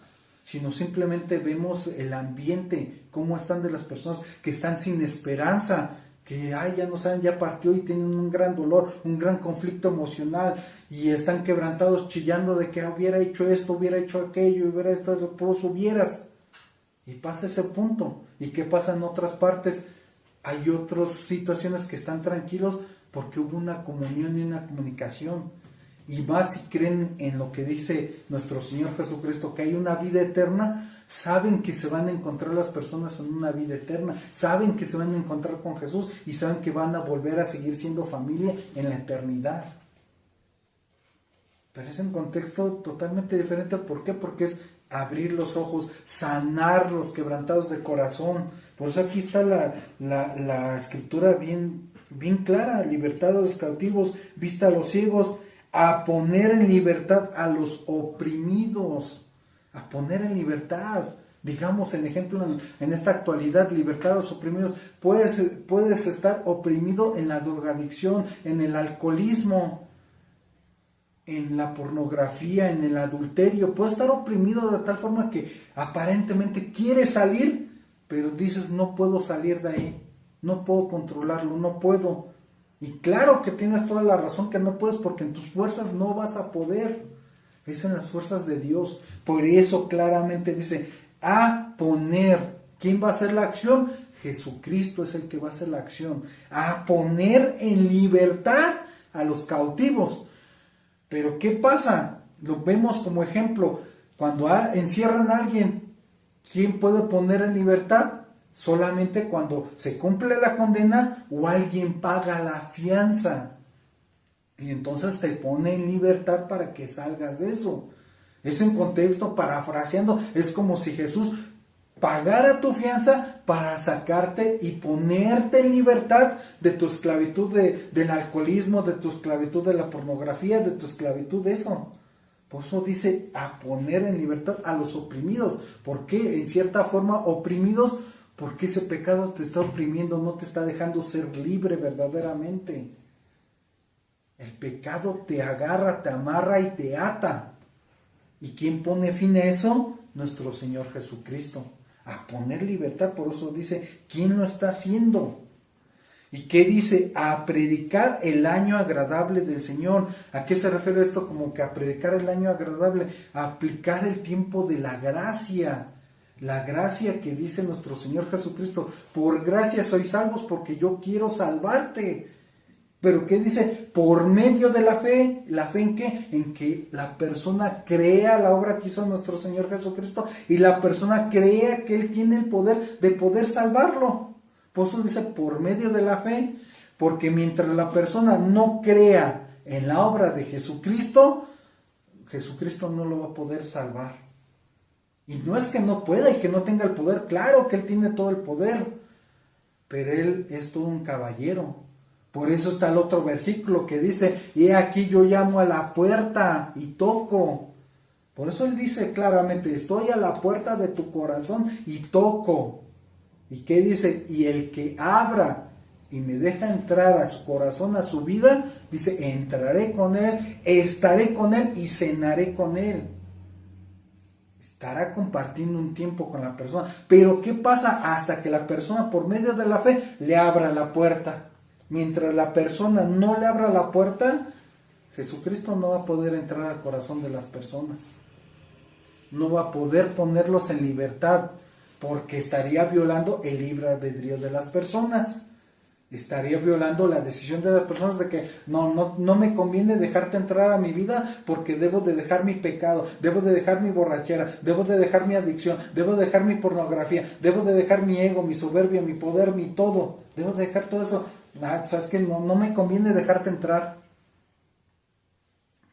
[SPEAKER 2] sino simplemente vemos el ambiente, cómo están de las personas que están sin esperanza, que ya no saben, ya partió y tienen un gran dolor, un gran conflicto emocional y están quebrantados chillando de que hubiera hecho esto, hubiera hecho aquello, hubiera esto, por eso hubieras. Y pasa ese punto. ¿Y qué pasa en otras partes? Hay otras situaciones que están tranquilos porque hubo una comunión y una comunicación. Y más si creen en lo que dice nuestro Señor Jesucristo, que hay una vida eterna, saben que se van a encontrar las personas en una vida eterna, saben que se van a encontrar con Jesús y saben que van a volver a seguir siendo familia en la eternidad. Pero es un contexto totalmente diferente. ¿Por qué? Porque es abrir los ojos, sanar los quebrantados de corazón. Por eso aquí está la escritura bien clara: libertad a los cautivos, vista a los ciegos, a poner en libertad a los oprimidos, a poner en libertad. Digamos, en ejemplo, en esta actualidad, libertad a los oprimidos. Puedes estar oprimido en la drogadicción, en el alcoholismo, en la pornografía, en el adulterio. Puedes estar oprimido de tal forma que aparentemente quieres salir, pero dices, no puedo salir de ahí. no puedo controlarlo, no puedo. Y claro que tienes toda la razón que no puedes, porque en tus fuerzas no vas a poder. Es en las fuerzas de Dios. Por eso claramente dice, a poner. ¿Quién va a hacer la acción? Jesucristo es el que va a hacer la acción. A poner en libertad a los cautivos. Pero ¿qué pasa? Lo vemos como ejemplo. Cuando encierran a alguien, ¿quién puede poner en libertad? Solamente cuando se cumple la condena o alguien paga la fianza. Y entonces te pone en libertad para que salgas de eso. Es en contexto, parafraseando, es como si Jesús pagara tu fianza para sacarte y ponerte en libertad de tu esclavitud del alcoholismo, de tu esclavitud de la pornografía, de tu esclavitud de eso. Por eso dice a poner en libertad a los oprimidos. ¿Por qué? En cierta forma oprimidos, porque ese pecado te está oprimiendo, no te está dejando ser libre verdaderamente. El pecado te agarra, te amarra y te ata. ¿Y quién pone fin a eso? Nuestro Señor Jesucristo. A poner libertad, por eso dice, ¿quién lo está haciendo? ¿Y qué dice? A predicar el año agradable del Señor. ¿A qué se refiere esto? Como que a predicar el año agradable, a aplicar el tiempo de la gracia. La gracia que dice nuestro Señor Jesucristo. Por gracia sois salvos porque yo quiero salvarte. ¿Pero qué dice? Por medio de la fe. ¿La fe en qué? En que la persona crea la obra que hizo nuestro Señor Jesucristo y la persona crea que Él tiene el poder de poder salvarlo. Por eso dice por medio de la fe, porque mientras la persona no crea en la obra de Jesucristo, Jesucristo no lo va a poder salvar. Y no es que no pueda y que no tenga el poder, claro que Él tiene todo el poder, pero Él es todo un caballero. Por eso está el otro versículo que dice, y aquí yo llamo a la puerta y toco. Por eso Él dice claramente, estoy a la puerta de tu corazón y toco. ¿Y qué dice? Y el que abra y me deja entrar a su corazón, a su vida, dice, entraré con él, estaré con él y cenaré con él. Estará compartiendo un tiempo con la persona. Pero ¿qué pasa? Hasta que la persona por medio de la fe le abra la puerta. Mientras la persona no le abra la puerta, Jesucristo no va a poder entrar al corazón de las personas. No va a poder ponerlos en libertad. Porque estaría violando el libre albedrío de las personas. Estaría violando la decisión de las personas de que no me conviene dejarte entrar a mi vida porque debo de dejar mi pecado, debo de dejar mi borrachera, debo de dejar mi adicción, debo de dejar mi pornografía, debo de dejar mi ego, mi soberbia, mi poder, mi todo. Debo de dejar todo eso. ¿Sabes qué? No me conviene dejarte entrar.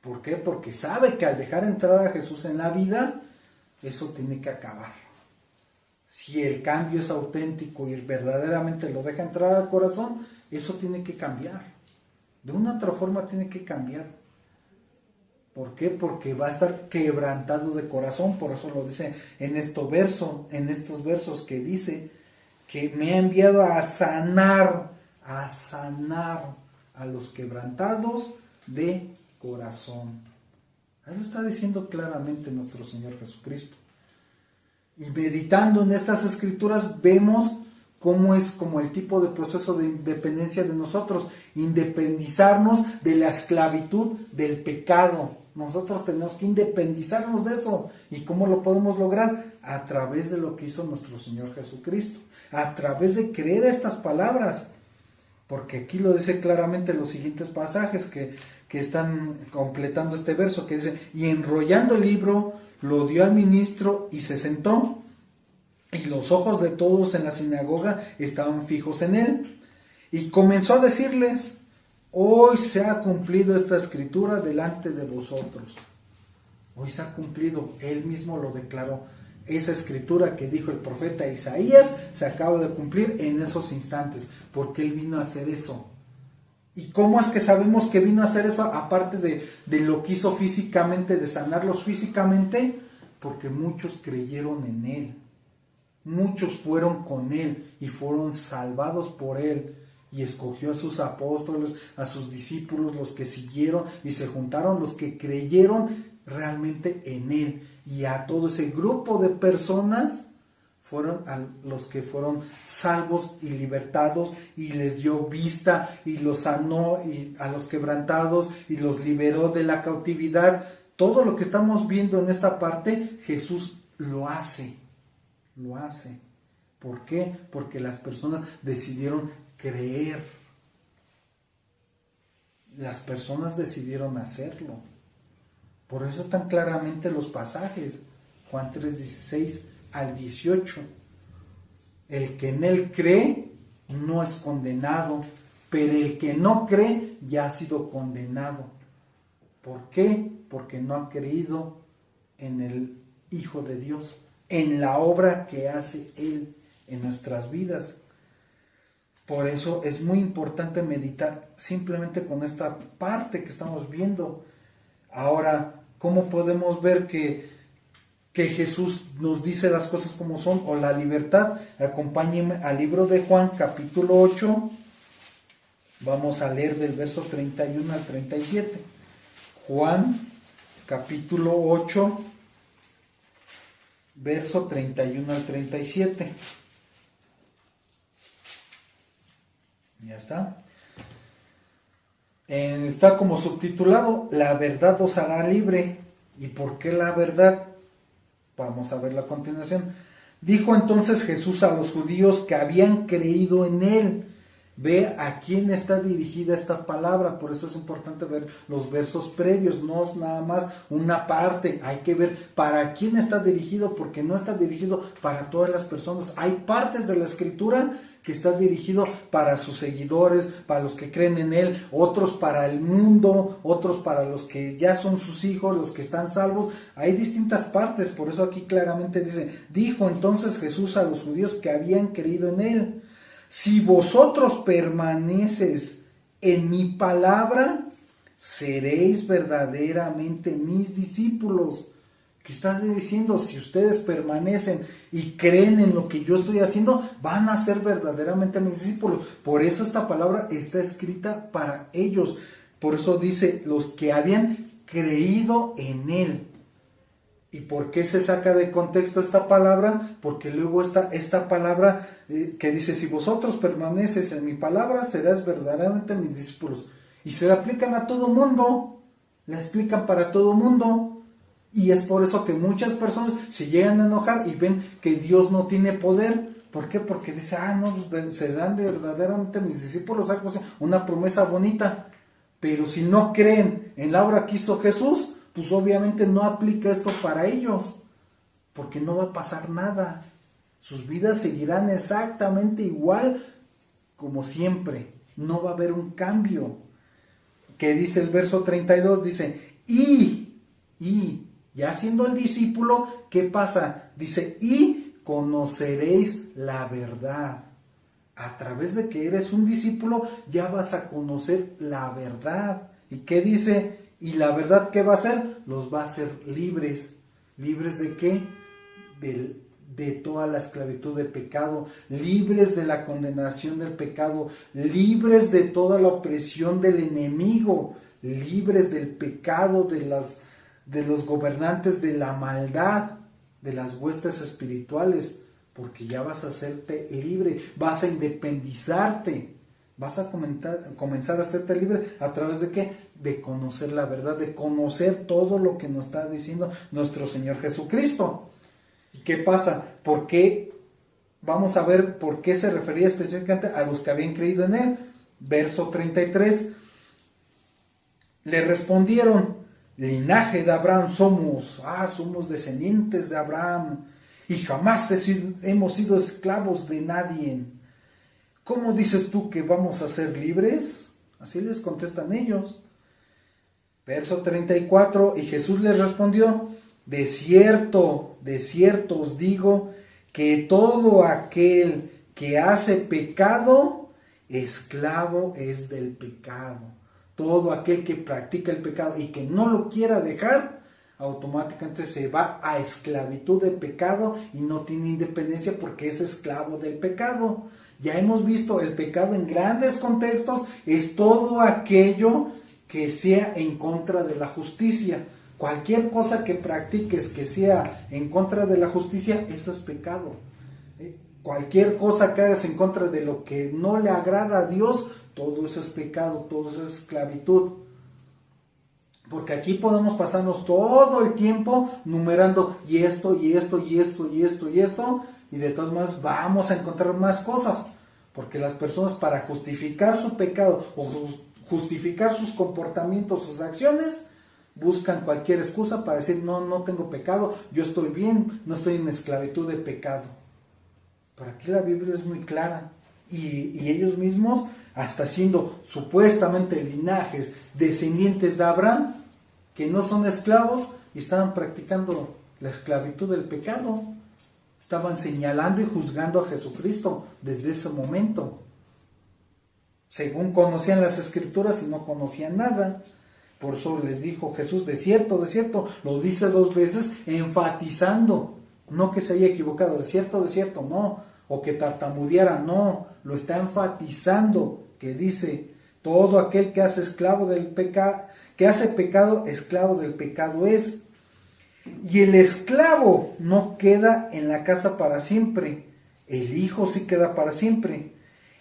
[SPEAKER 2] ¿Por qué? Porque sabe que al dejar entrar a Jesús en la vida, eso tiene que acabar. Si el cambio es auténtico y verdaderamente lo deja entrar al corazón, eso tiene que cambiar. De una u otra forma tiene que cambiar. ¿Por qué? Porque va a estar quebrantado de corazón. Por eso lo dice en estos versos que dice que me ha enviado a sanar a los quebrantados de corazón. Ahí lo está diciendo claramente nuestro Señor Jesucristo. Y meditando en estas escrituras vemos cómo es como el tipo de proceso de independencia de nosotros, independizarnos de la esclavitud del pecado. Nosotros tenemos que independizarnos de eso. ¿Y cómo lo podemos lograr? A través de lo que hizo nuestro Señor Jesucristo, a través de creer estas palabras. Porque aquí lo dice claramente los siguientes pasajes que están completando este verso, que dice, y enrollando el libro, lo dio al ministro y se sentó, y los ojos de todos en la sinagoga estaban fijos en él, y comenzó a decirles, hoy se ha cumplido esta escritura delante de vosotros. Hoy se ha cumplido, él mismo lo declaró. Esa escritura que dijo el profeta Isaías se acaba de cumplir en esos instantes, porque él vino a hacer eso. ¿Y cómo es que sabemos que vino a hacer eso? Aparte de lo que hizo físicamente, de sanarlos físicamente, porque muchos creyeron en él. Muchos fueron con él y fueron salvados por él. Y escogió a sus apóstoles, a sus discípulos, los que siguieron y se juntaron los que creyeron realmente en él. Y a todo ese grupo de personas fueron a los que fueron salvos y libertados, y les dio vista y los sanó, y a los quebrantados y los liberó de la cautividad. Todo lo que estamos viendo en esta parte, Jesús lo hace. ¿Por qué? Porque las personas decidieron creer. Las personas decidieron hacerlo. Por eso están claramente los pasajes. Juan 3:16 al 18. El que en él cree no es condenado, pero el que no cree ya ha sido condenado. ¿Por qué? Porque no ha creído en el Hijo de Dios, en la obra que hace Él en nuestras vidas. Por eso es muy importante meditar simplemente con esta parte que estamos viendo. Ahora, ¿cómo podemos ver que Jesús nos dice las cosas como son, o la libertad? Acompáñenme al libro de Juan, capítulo 8. Vamos a leer del verso 31 al 37. Juan, capítulo 8, verso 31 al 37. Ya está. Está como subtitulado: La verdad os hará libre. ¿Y por qué la verdad? Vamos a verlo a continuación. Dijo entonces Jesús a los judíos que habían creído en Él. Ve a quién está dirigida esta palabra. Por eso es importante ver los versos previos. No es nada más una parte. Hay que ver para quién está dirigido, porque no está dirigido para todas las personas. Hay partes de la Escritura que está dirigido para sus seguidores, para los que creen en Él, otros para el mundo, otros para los que ya son sus hijos, los que están salvos. Hay distintas partes. Por eso aquí claramente dice: dijo entonces Jesús a los judíos que habían creído en Él: si vosotros permaneceis en mi palabra, seréis verdaderamente mis discípulos. ¿Qué está diciendo? Si ustedes permanecen y creen en lo que yo estoy haciendo, van a ser verdaderamente mis discípulos. Por eso esta palabra está escrita para ellos. Por eso dice: los que habían creído en Él. ¿Y por qué se saca de contexto esta palabra? Porque luego esta palabra que dice: si vosotros permaneces en mi palabra, serás verdaderamente mis discípulos. Y se la aplican a todo mundo, la explican para todo mundo. Y es por eso que muchas personas se llegan a enojar y ven que Dios no tiene poder. ¿Por qué? Porque dice: no, serán verdaderamente mis discípulos, algo así, una promesa bonita. Pero si no creen en la obra que hizo Jesús, pues obviamente no aplica esto para ellos, porque no va a pasar nada. Sus vidas seguirán exactamente igual como siempre. No va a haber un cambio. Que dice el verso 32, dice: y ya siendo el discípulo, ¿qué pasa? Dice: y conoceréis la verdad. A través de que eres un discípulo, ya vas a conocer la verdad. ¿Y qué dice? ¿Y la verdad qué va a hacer? Los va a hacer libres. ¿Libres de qué? De toda la esclavitud del pecado, libres de la condenación del pecado, libres de toda la opresión del enemigo, libres del pecado, de los gobernantes de la maldad, de las huestes espirituales, porque ya vas a hacerte libre, vas a independizarte. Vas a comenzar a hacerte libre a través de ¿qué? De conocer la verdad, de conocer todo lo que nos está diciendo nuestro Señor Jesucristo. ¿Y qué pasa? ¿Por qué? Vamos a ver por qué se refería específicamente a los que habían creído en Él. Verso 33. Le respondieron: linaje de Abraham somos. Somos descendientes de Abraham y jamás hemos sido esclavos de nadie. ¿Cómo dices tú que vamos a ser libres? Así les contestan ellos. Verso 34, y Jesús les respondió: de cierto os digo, que todo aquel que hace pecado, esclavo es del pecado. Todo aquel que practica el pecado y que no lo quiera dejar, automáticamente se va a esclavitud del pecado y no tiene independencia porque es esclavo del pecado. Ya hemos visto el pecado en grandes contextos, es todo aquello que sea en contra de la justicia. Cualquier cosa que practiques que sea en contra de la justicia, eso es pecado. Cualquier cosa que hagas en contra de lo que no le agrada a Dios, todo eso es pecado, todo eso es esclavitud. Porque aquí podemos pasarnos todo el tiempo numerando y esto, y esto, y esto, y esto, y esto, y de todas maneras vamos a encontrar más cosas. Porque las personas, para justificar su pecado o justificar sus comportamientos, sus acciones, buscan cualquier excusa para decir, no tengo pecado, yo estoy bien, no estoy en esclavitud de pecado. Pero aquí la Biblia es muy clara. Y ellos mismos, hasta siendo supuestamente linajes descendientes de Abraham, que no son esclavos, y estaban practicando la esclavitud del pecado. Estaban señalando y juzgando a Jesucristo desde ese momento. Según conocían las Escrituras y no conocían nada. Por eso les dijo Jesús, de cierto, lo dice 2 veces, enfatizando. No que se haya equivocado, de cierto, no. O que tartamudeara, no. Lo está enfatizando, que dice, todo aquel que hace esclavo del pecado, que hace pecado, esclavo del pecado es. Y el esclavo no queda en la casa para siempre, el hijo sí queda para siempre.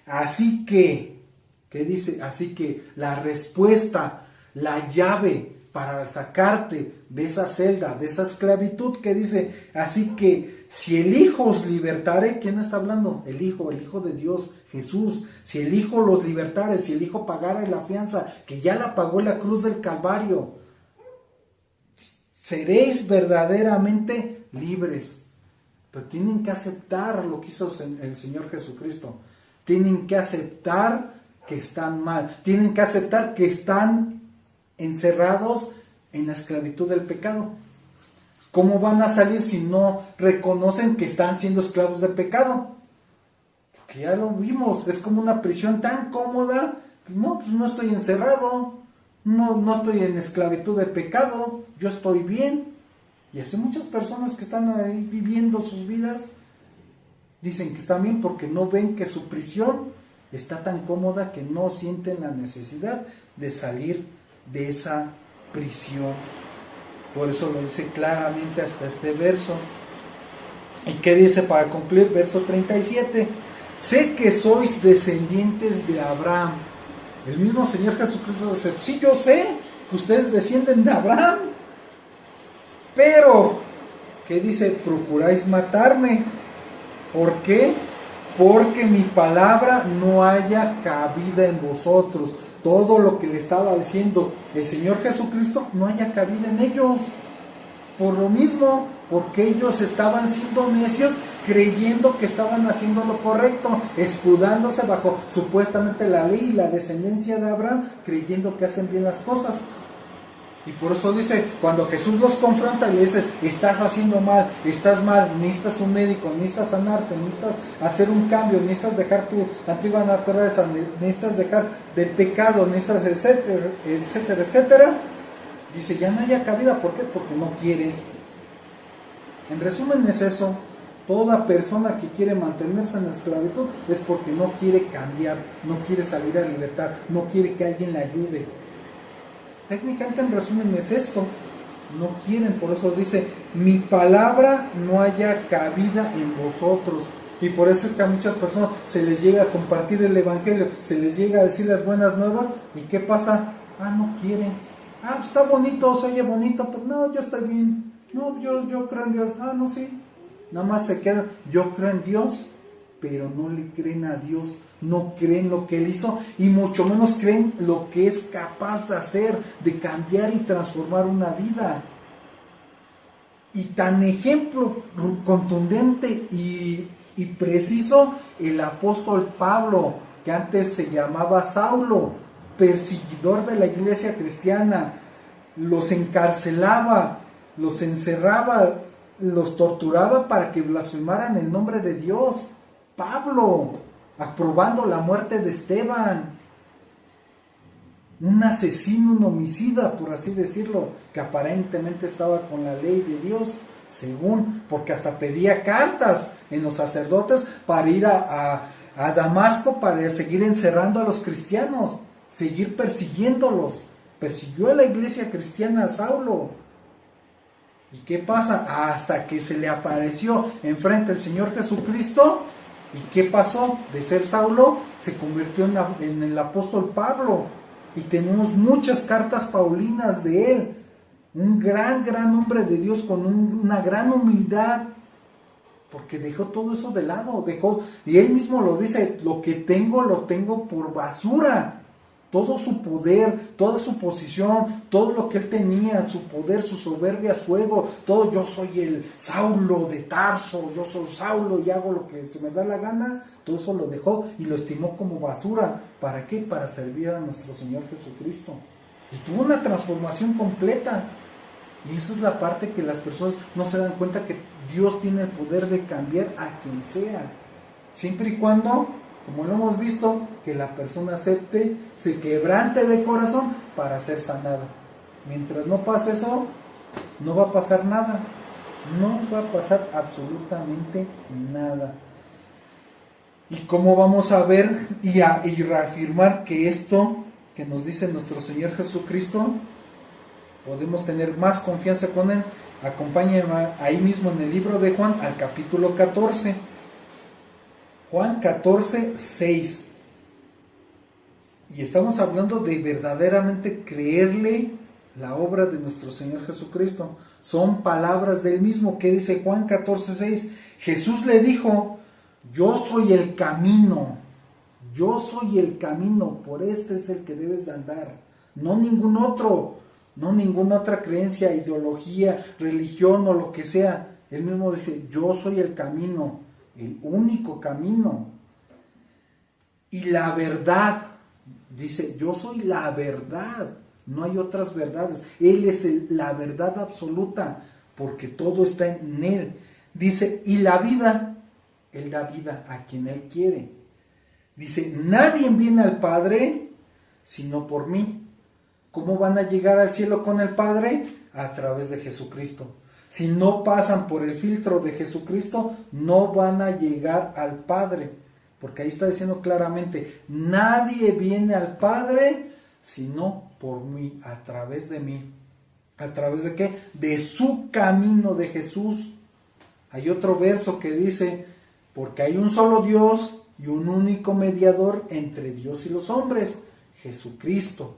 [SPEAKER 2] Así que, ¿qué dice? Así que la respuesta, la llave para sacarte de esa celda, de esa esclavitud, que dice, así que si el Hijo os libertare, ¿quién está hablando? El Hijo de Dios, Jesús. Si el Hijo los libertare, si el Hijo pagara la fianza, que ya la pagó en la cruz del Calvario, seréis verdaderamente libres. Pero tienen que aceptar lo que hizo el Señor Jesucristo. Tienen que aceptar que están mal. Tienen que aceptar que están encerrados en la esclavitud del pecado. ¿Cómo van a salir si no reconocen que están siendo esclavos del pecado? Porque ya lo vimos, es como una prisión tan cómoda. No, pues no estoy encerrado, no estoy en esclavitud de pecado, yo estoy bien. Y así muchas personas que están ahí viviendo sus vidas dicen que están bien porque no ven que su prisión está tan cómoda que no sienten la necesidad de salir de esa prisión. Por eso lo dice claramente hasta este verso. ¿Y qué dice para concluir? Verso 37. Sé que sois descendientes de Abraham. El mismo Señor Jesucristo dice, sí, yo sé que ustedes descienden de Abraham. Pero, ¿qué dice? Procuráis matarme. ¿Por qué? Porque mi palabra no haya cabida en vosotros. Todo lo que le estaba diciendo el Señor Jesucristo no haya cabida en ellos. Por lo mismo, porque ellos estaban siendo necios, creyendo que estaban haciendo lo correcto, escudándose bajo supuestamente la ley y la descendencia de Abraham, creyendo que hacen bien las cosas. Y por eso dice, cuando Jesús los confronta y le dice, estás haciendo mal, estás mal, necesitas un médico, necesitas sanarte, necesitas hacer un cambio, necesitas dejar tu antigua naturaleza, necesitas dejar del pecado, necesitas etcétera, etcétera, etcétera, dice, ya no haya cabida. ¿Por qué? Porque no quieren. En resumen es eso. Toda persona que quiere mantenerse en la esclavitud es porque no quiere cambiar, no quiere salir a libertad, no quiere que alguien le ayude. Técnicamente, en resumen, es esto. No quieren, por eso dice, mi palabra no haya cabida en vosotros. Y por eso es que a muchas personas se les llega a compartir el evangelio, se les llega a decir las buenas nuevas, ¿y qué pasa? No quieren. Pues está bonito, se oye bonito, pues no, yo estoy bien. No, yo creo en Dios. No, sí. Nada más se quedan, yo creo en Dios, pero no le creen a Dios, no creen lo que Él hizo y mucho menos creen lo que es capaz de hacer, de cambiar y transformar una vida. Y tan ejemplo contundente y preciso el apóstol Pablo, que antes se llamaba Saulo, perseguidor de la iglesia cristiana, los encarcelaba, los encerraba, los torturaba para que blasfemaran el nombre de Dios. Pablo, aprobando la muerte de Esteban, un asesino, un homicida, por así decirlo, que aparentemente estaba con la ley de Dios, según, porque hasta pedía cartas en los sacerdotes para ir a Damasco para seguir encerrando a los cristianos, seguir persiguiéndolos. Persiguió a la iglesia cristiana a Saulo. ¿Y qué pasa? Hasta que se le apareció enfrente el Señor Jesucristo. ¿Y qué pasó? De ser Saulo se convirtió en el apóstol Pablo. Y tenemos muchas cartas paulinas de él. Un gran hombre de Dios con una gran humildad. Porque dejó todo eso de lado. Y él mismo lo dice, lo que tengo lo tengo por basura. Todo su poder, toda su posición, todo lo que él tenía, su poder, su soberbia, su ego, todo. Yo soy el Saulo de Tarso, yo soy Saulo y hago lo que se me da la gana. Todo eso lo dejó y lo estimó como basura. ¿Para qué? Para servir a nuestro Señor Jesucristo. Y tuvo una transformación completa. Y esa es la parte que las personas no se dan cuenta, que Dios tiene el poder de cambiar a quien sea. Siempre y cuando, como lo hemos visto, que la persona acepte, se quebrante de corazón para ser sanada. Mientras no pase eso, no va a pasar nada. No va a pasar absolutamente nada. Y cómo vamos a ver y reafirmar que esto que nos dice nuestro Señor Jesucristo, podemos tener más confianza con Él. Acompáñenme ahí mismo en el libro de Juan, al capítulo 14. Juan 14, 6. Y estamos hablando de verdaderamente creerle la obra de nuestro Señor Jesucristo. Son palabras del mismo. Que dice Juan 14, 6. Jesús le dijo: yo soy el camino. Yo soy el camino. Por este es el que debes de andar. No ningún otro. No ninguna otra creencia, ideología, religión o lo que sea. Él mismo dice: yo soy el camino, el único camino. Y la verdad, dice: yo soy la verdad. No hay otras verdades. Él es la verdad absoluta, porque todo está en Él. Dice: y la vida, Él da vida a quien Él quiere. Dice: nadie viene al Padre sino por mí. ¿Cómo van a llegar al cielo con el Padre? A través de Jesucristo. Si no pasan por el filtro de Jesucristo, no van a llegar al Padre. Porque ahí está diciendo claramente: nadie viene al Padre sino por mí, a través de mí. ¿A través de qué? De su camino, de Jesús. Hay otro verso que dice: porque hay un solo Dios y un único mediador entre Dios y los hombres, Jesucristo.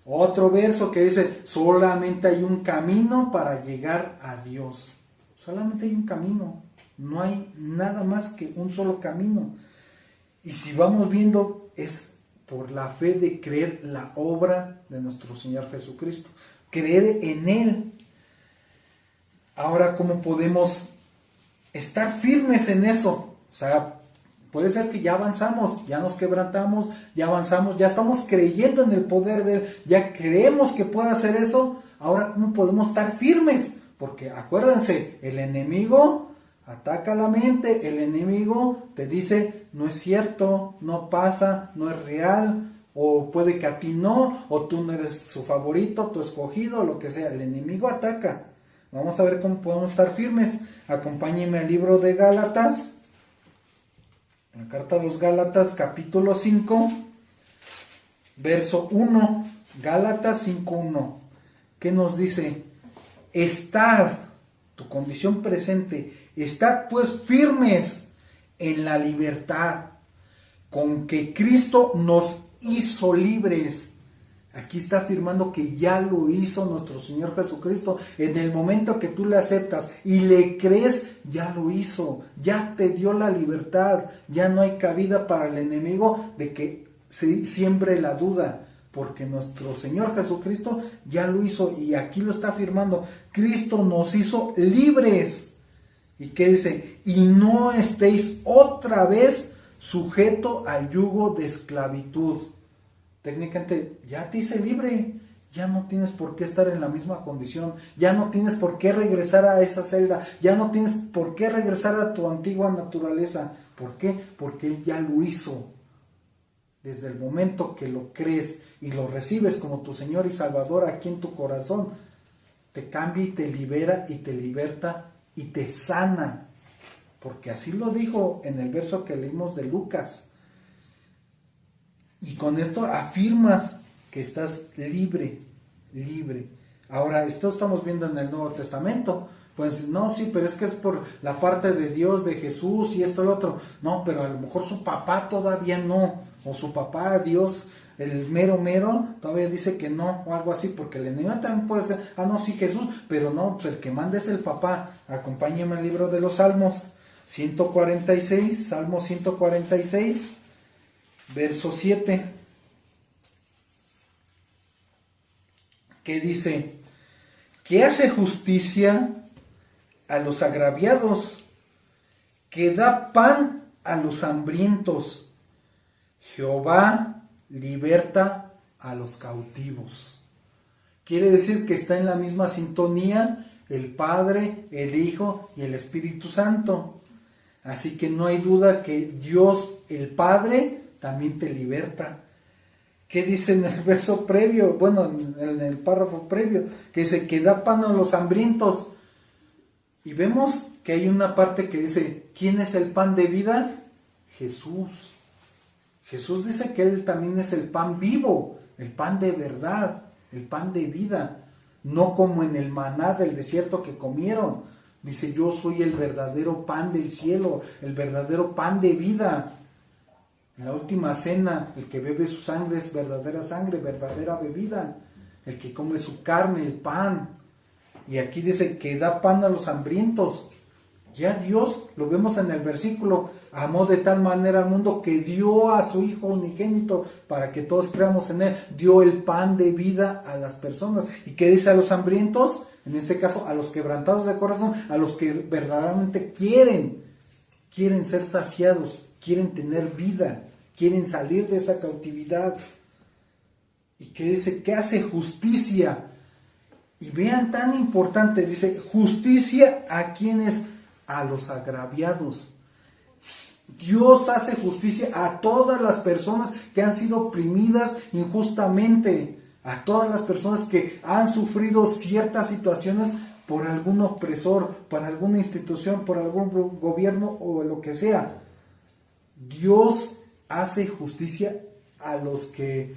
[SPEAKER 2] Otro verso que dice: solamente hay un camino para llegar a Dios. Solamente hay un camino. No hay nada más que un solo camino. Y si vamos viendo, es por la fe de creer la obra de nuestro Señor Jesucristo. Creer en Él. Ahora, ¿cómo podemos estar firmes en eso? O sea, puede ser que ya avanzamos, ya nos quebrantamos, ya avanzamos, ya estamos creyendo en el poder de Él, ya creemos que puede hacer eso. Ahora, ¿cómo podemos estar firmes? Porque acuérdense, el enemigo ataca la mente, el enemigo te dice: no es cierto, no pasa, no es real, o puede que a ti no, o tú no eres su favorito, tu escogido, lo que sea. El enemigo ataca. Vamos a ver cómo podemos estar firmes. Acompáñenme al libro de Gálatas. La carta a los Gálatas, capítulo 5, verso 1. Gálatas 5:1. ¿Qué nos dice? Estad, tu condición presente, estad pues firmes en la libertad con que Cristo nos hizo libres. Aquí está afirmando que ya lo hizo nuestro Señor Jesucristo. En el momento que tú le aceptas y le crees, ya lo hizo. Ya te dio la libertad. Ya no hay cabida para el enemigo de que se siembre la duda. Porque nuestro Señor Jesucristo ya lo hizo. Y aquí lo está afirmando. Cristo nos hizo libres. ¿Y qué dice? Y no estéis otra vez sujeto al yugo de esclavitud. Técnicamente ya te hice libre, ya no tienes por qué estar en la misma condición, ya no tienes por qué regresar a esa celda, ya no tienes por qué regresar a tu antigua naturaleza. ¿Por qué? Porque Él ya lo hizo. Desde el momento que lo crees y lo recibes como tu Señor y Salvador aquí en tu corazón, te cambia y te libera y te liberta y te sana. Porque así lo dijo en el verso que leímos de Lucas. Y con esto afirmas que estás libre, libre. Ahora, esto estamos viendo en el Nuevo Testamento. Pues no, sí, pero es que es por la parte de Dios, de Jesús y esto y lo otro. No, pero a lo mejor su papá todavía no, o su papá, Dios, el mero mero, todavía dice que no, o algo así, porque el enemigo también puede ser, no, sí, Jesús, pero no, pues el que manda es el papá. Acompáñenme al libro de los Salmos, 146, Salmo 146, verso 7, que dice, que hace justicia a los agraviados, que da pan a los hambrientos. Jehová liberta a los cautivos. Quiere decir que está en la misma sintonía el Padre, el Hijo y el Espíritu Santo. Así que no hay duda que Dios, el Padre, también te liberta. ¿Qué dice en el verso previo? Bueno, en el párrafo previo, que dice que da pan a los hambrientos. Y vemos que hay una parte que dice, ¿quién es el pan de vida? Jesús. Jesús dice que Él también es el pan vivo, el pan de verdad, el pan de vida. No como en el maná del desierto que comieron. Dice, yo soy el verdadero pan del cielo, el verdadero pan de vida. En la última cena, el que bebe su sangre es verdadera sangre, verdadera bebida. El que come su carne, el pan. Y aquí dice que da pan a los hambrientos. Ya Dios, lo vemos en el versículo, amó de tal manera al mundo que dio a su Hijo unigénito para que todos creamos en Él. Dio el pan de vida a las personas. ¿Y qué dice a los hambrientos? En este caso, a los quebrantados de corazón, a los que verdaderamente quieren ser saciados, quieren tener vida, quieren salir de esa cautividad. ¿Y qué dice? Que hace justicia. Y vean, tan importante, dice, justicia a quienes, a los agraviados. Dios hace justicia a todas las personas que han sido oprimidas injustamente, a todas las personas que han sufrido ciertas situaciones por algún opresor, por alguna institución, por algún gobierno o lo que sea. Dios hace justicia a los que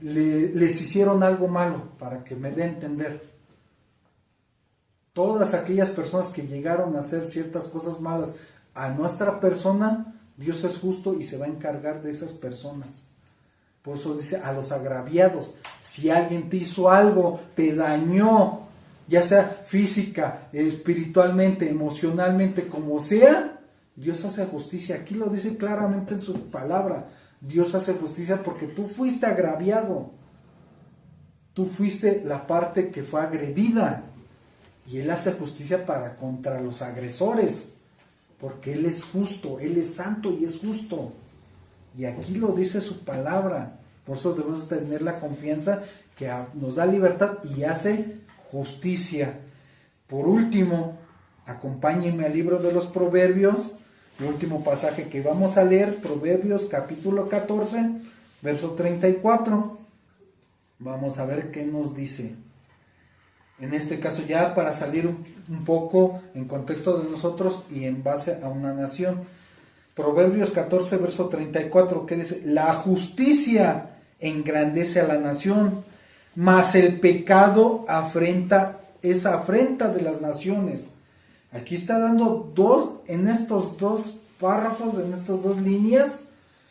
[SPEAKER 2] les hicieron algo malo, para que me dé a entender. Todas aquellas personas que llegaron a hacer ciertas cosas malas a nuestra persona, Dios es justo y se va a encargar de esas personas. Por eso dice a los agraviados. Si alguien te hizo algo, te dañó, ya sea física, espiritualmente, emocionalmente, como sea, Dios hace justicia. Aquí lo dice claramente en su palabra. Dios hace justicia porque tú fuiste agraviado. Tú fuiste la parte que fue agredida. Y Él hace justicia contra los agresores, porque Él es justo, Él es santo y es justo. Y aquí lo dice su palabra. Por eso debemos tener la confianza que nos da libertad y hace justicia. Por último, acompáñenme al libro de los Proverbios, el último pasaje que vamos a leer, Proverbios capítulo 14, verso 34. Vamos a ver qué nos dice. En este caso ya para salir un poco en contexto de nosotros y en base a una nación. Proverbios 14, verso 34, que dice, la justicia engrandece a la nación, mas el pecado es afrenta de las naciones. Aquí está dando en estos dos párrafos, en estas dos líneas,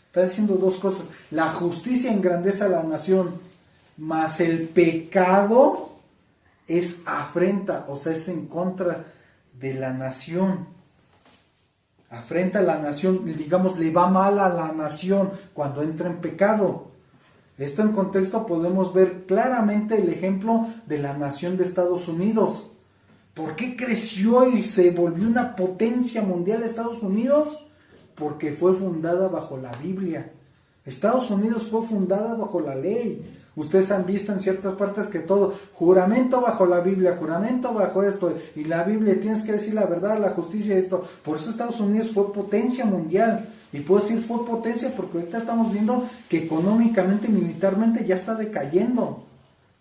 [SPEAKER 2] está diciendo dos cosas. La justicia engrandece a la nación, mas el pecado es afrenta, o sea, es en contra de la nación. Afrenta a la nación, digamos, le va mal a la nación cuando entra en pecado. Esto en contexto podemos ver claramente el ejemplo de la nación de Estados Unidos. ¿Por qué creció y se volvió una potencia mundial Estados Unidos? Porque fue fundada bajo la Biblia. Estados Unidos fue fundada bajo la ley. Ustedes han visto en ciertas partes que todo, juramento bajo la Biblia, juramento bajo esto, y la Biblia, tienes que decir la verdad, la justicia, esto. Por eso Estados Unidos fue potencia mundial. Y puedo decir fue potencia porque ahorita estamos viendo que económicamente y militarmente ya está decayendo.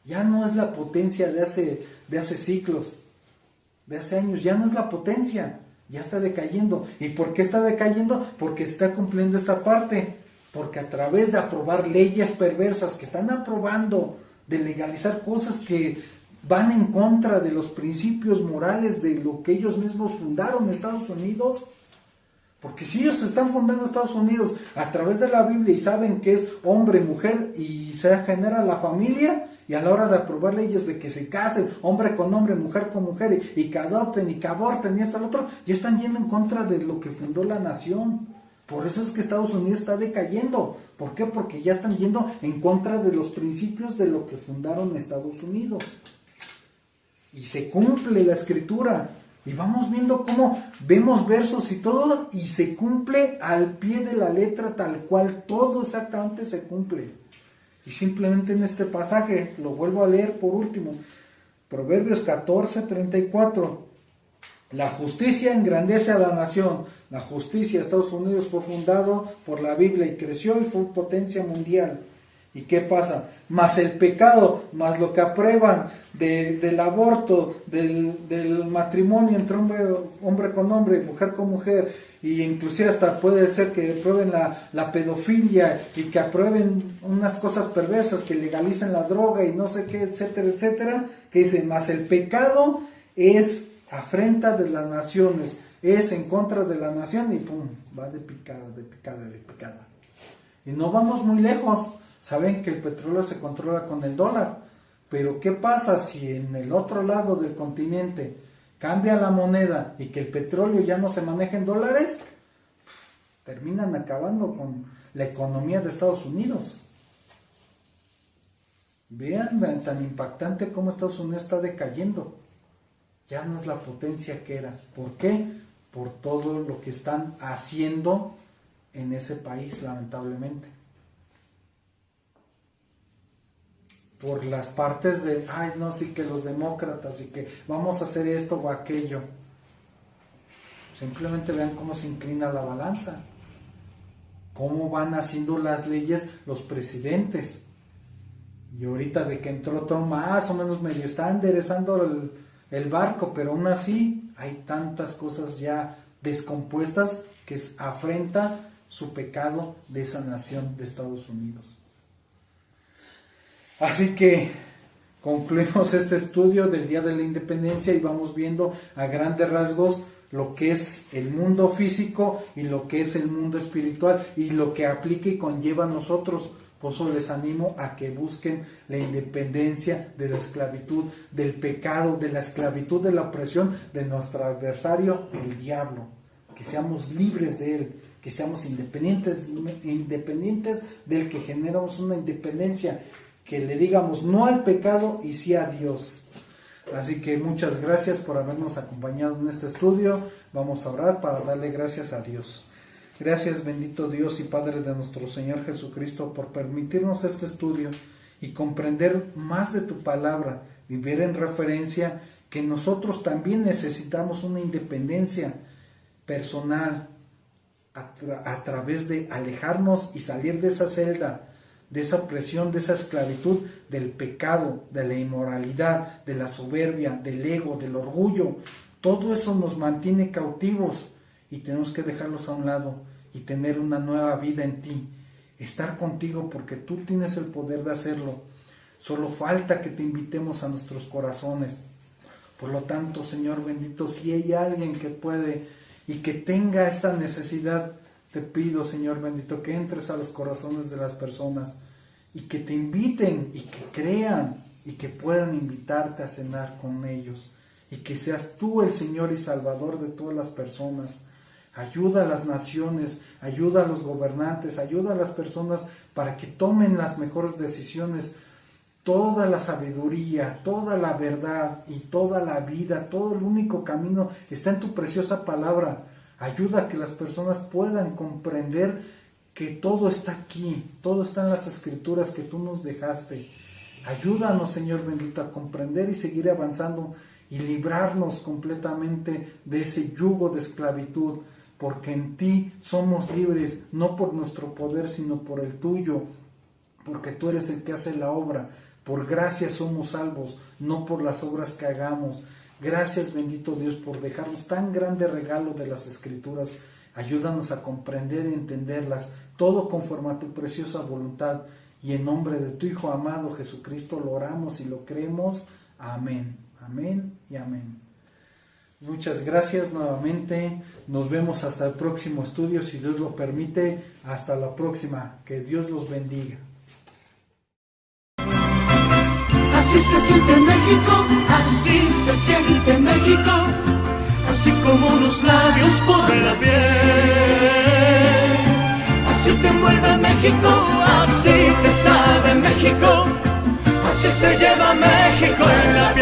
[SPEAKER 2] Ya no es la potencia de hace siglos, de hace años, ya no es la potencia, ya está decayendo. ¿Y por qué está decayendo? Porque está cumpliendo esta parte. Porque a través de aprobar leyes perversas que están aprobando, de legalizar cosas que van en contra de los principios morales de lo que ellos mismos fundaron Estados Unidos. Porque si ellos están fundando Estados Unidos a través de la Biblia y saben que es hombre, mujer y se genera la familia, y a la hora de aprobar leyes de que se casen hombre con hombre, mujer con mujer, y que adopten y que aborten y esto y lo otro, ya están yendo en contra de lo que fundó la nación. Por eso es que Estados Unidos está decayendo. ¿Por qué? Porque ya están yendo en contra de los principios de lo que fundaron Estados Unidos. Y se cumple la escritura. Y vamos viendo cómo vemos versos y todo, y se cumple al pie de la letra tal cual, todo exactamente se cumple. Y simplemente en este pasaje, lo vuelvo a leer por último, Proverbios 14:34, la justicia engrandece a la nación. La justicia de Estados Unidos fue fundado por la Biblia y creció y fue potencia mundial. ¿Y qué pasa? Más el pecado, más lo que aprueban del aborto, del matrimonio entre hombre con hombre, mujer con mujer, y inclusive hasta puede ser que aprueben la pedofilia y que aprueben unas cosas perversas, que legalicen la droga y no sé qué, etcétera, etcétera, que dice, más el pecado es afrenta de las naciones, es en contra de la nación, y pum, va de picada, de picada, de picada. Y no vamos muy lejos. Saben que el petróleo se controla con el dólar, pero ¿qué pasa si en el otro lado del continente cambia la moneda y que el petróleo ya no se maneja en dólares? Terminan acabando con la economía de Estados Unidos. Vean tan impactante cómo Estados Unidos está decayendo. Ya no es la potencia que era. ¿Por qué? Por todo lo que están haciendo en ese país, lamentablemente. Por las partes de, ay no, sí que los demócratas y que vamos a hacer esto o aquello. Simplemente vean cómo se inclina la balanza. Cómo van haciendo las leyes los presidentes. Y ahorita de que entró Trump, más o menos medio está enderezando el barco, pero aún así hay tantas cosas ya descompuestas que afrenta su pecado de esa nación de Estados Unidos. Así que concluimos este estudio del Día de la Independencia y vamos viendo a grandes rasgos lo que es el mundo físico y lo que es el mundo espiritual y lo que aplica y conlleva a nosotros. Por eso les animo a que busquen la independencia de la esclavitud, del pecado, de la esclavitud, de la opresión de nuestro adversario, el diablo. Que seamos libres de él, que seamos independientes del que generamos una independencia, que le digamos no al pecado y sí a Dios. Así que muchas gracias por habernos acompañado en este estudio. Vamos a orar para darle gracias a Dios. Gracias, bendito Dios y Padre de nuestro Señor Jesucristo, por permitirnos este estudio y comprender más de tu palabra, vivir en referencia que nosotros también necesitamos una independencia personal a través de alejarnos y salir de esa celda, de esa opresión, de esa esclavitud, del pecado, de la inmoralidad, de la soberbia, del ego, del orgullo. Todo eso nos mantiene cautivos y tenemos que dejarlos a un lado y tener una nueva vida en ti. Estar contigo porque tú tienes el poder de hacerlo. Solo falta que te invitemos a nuestros corazones. Por lo tanto, Señor bendito, si hay alguien que puede y que tenga esta necesidad, te pido, Señor bendito, que entres a los corazones de las personas y que te inviten y que crean y que puedan invitarte a cenar con ellos y que seas tú el Señor y Salvador de todas las personas. Ayuda a las naciones, ayuda a los gobernantes, ayuda a las personas para que tomen las mejores decisiones. Toda la sabiduría, toda la verdad y toda la vida, todo el único camino está en tu preciosa palabra. Ayuda a que las personas puedan comprender que todo está aquí, todo está en las escrituras que tú nos dejaste. Ayúdanos, Señor bendito, a comprender y seguir avanzando y librarnos completamente de ese yugo de esclavitud, porque en ti somos libres, no por nuestro poder, sino por el tuyo, porque tú eres el que hace la obra. Por gracia somos salvos, no por las obras que hagamos. Gracias, bendito Dios, por dejarnos tan grande regalo de las Escrituras. Ayúdanos a comprender y entenderlas, todo conforme a tu preciosa voluntad. Y en nombre de tu Hijo amado Jesucristo lo oramos y lo creemos. Amén, amén y amén. Muchas gracias nuevamente. Nos vemos hasta el próximo estudio, si Dios lo permite. Hasta la próxima. Que Dios los bendiga.
[SPEAKER 1] Así se siente México, así se siente México, así como unos labios por la piel. Así te envuelve México, así te sabe México, así se lleva México en la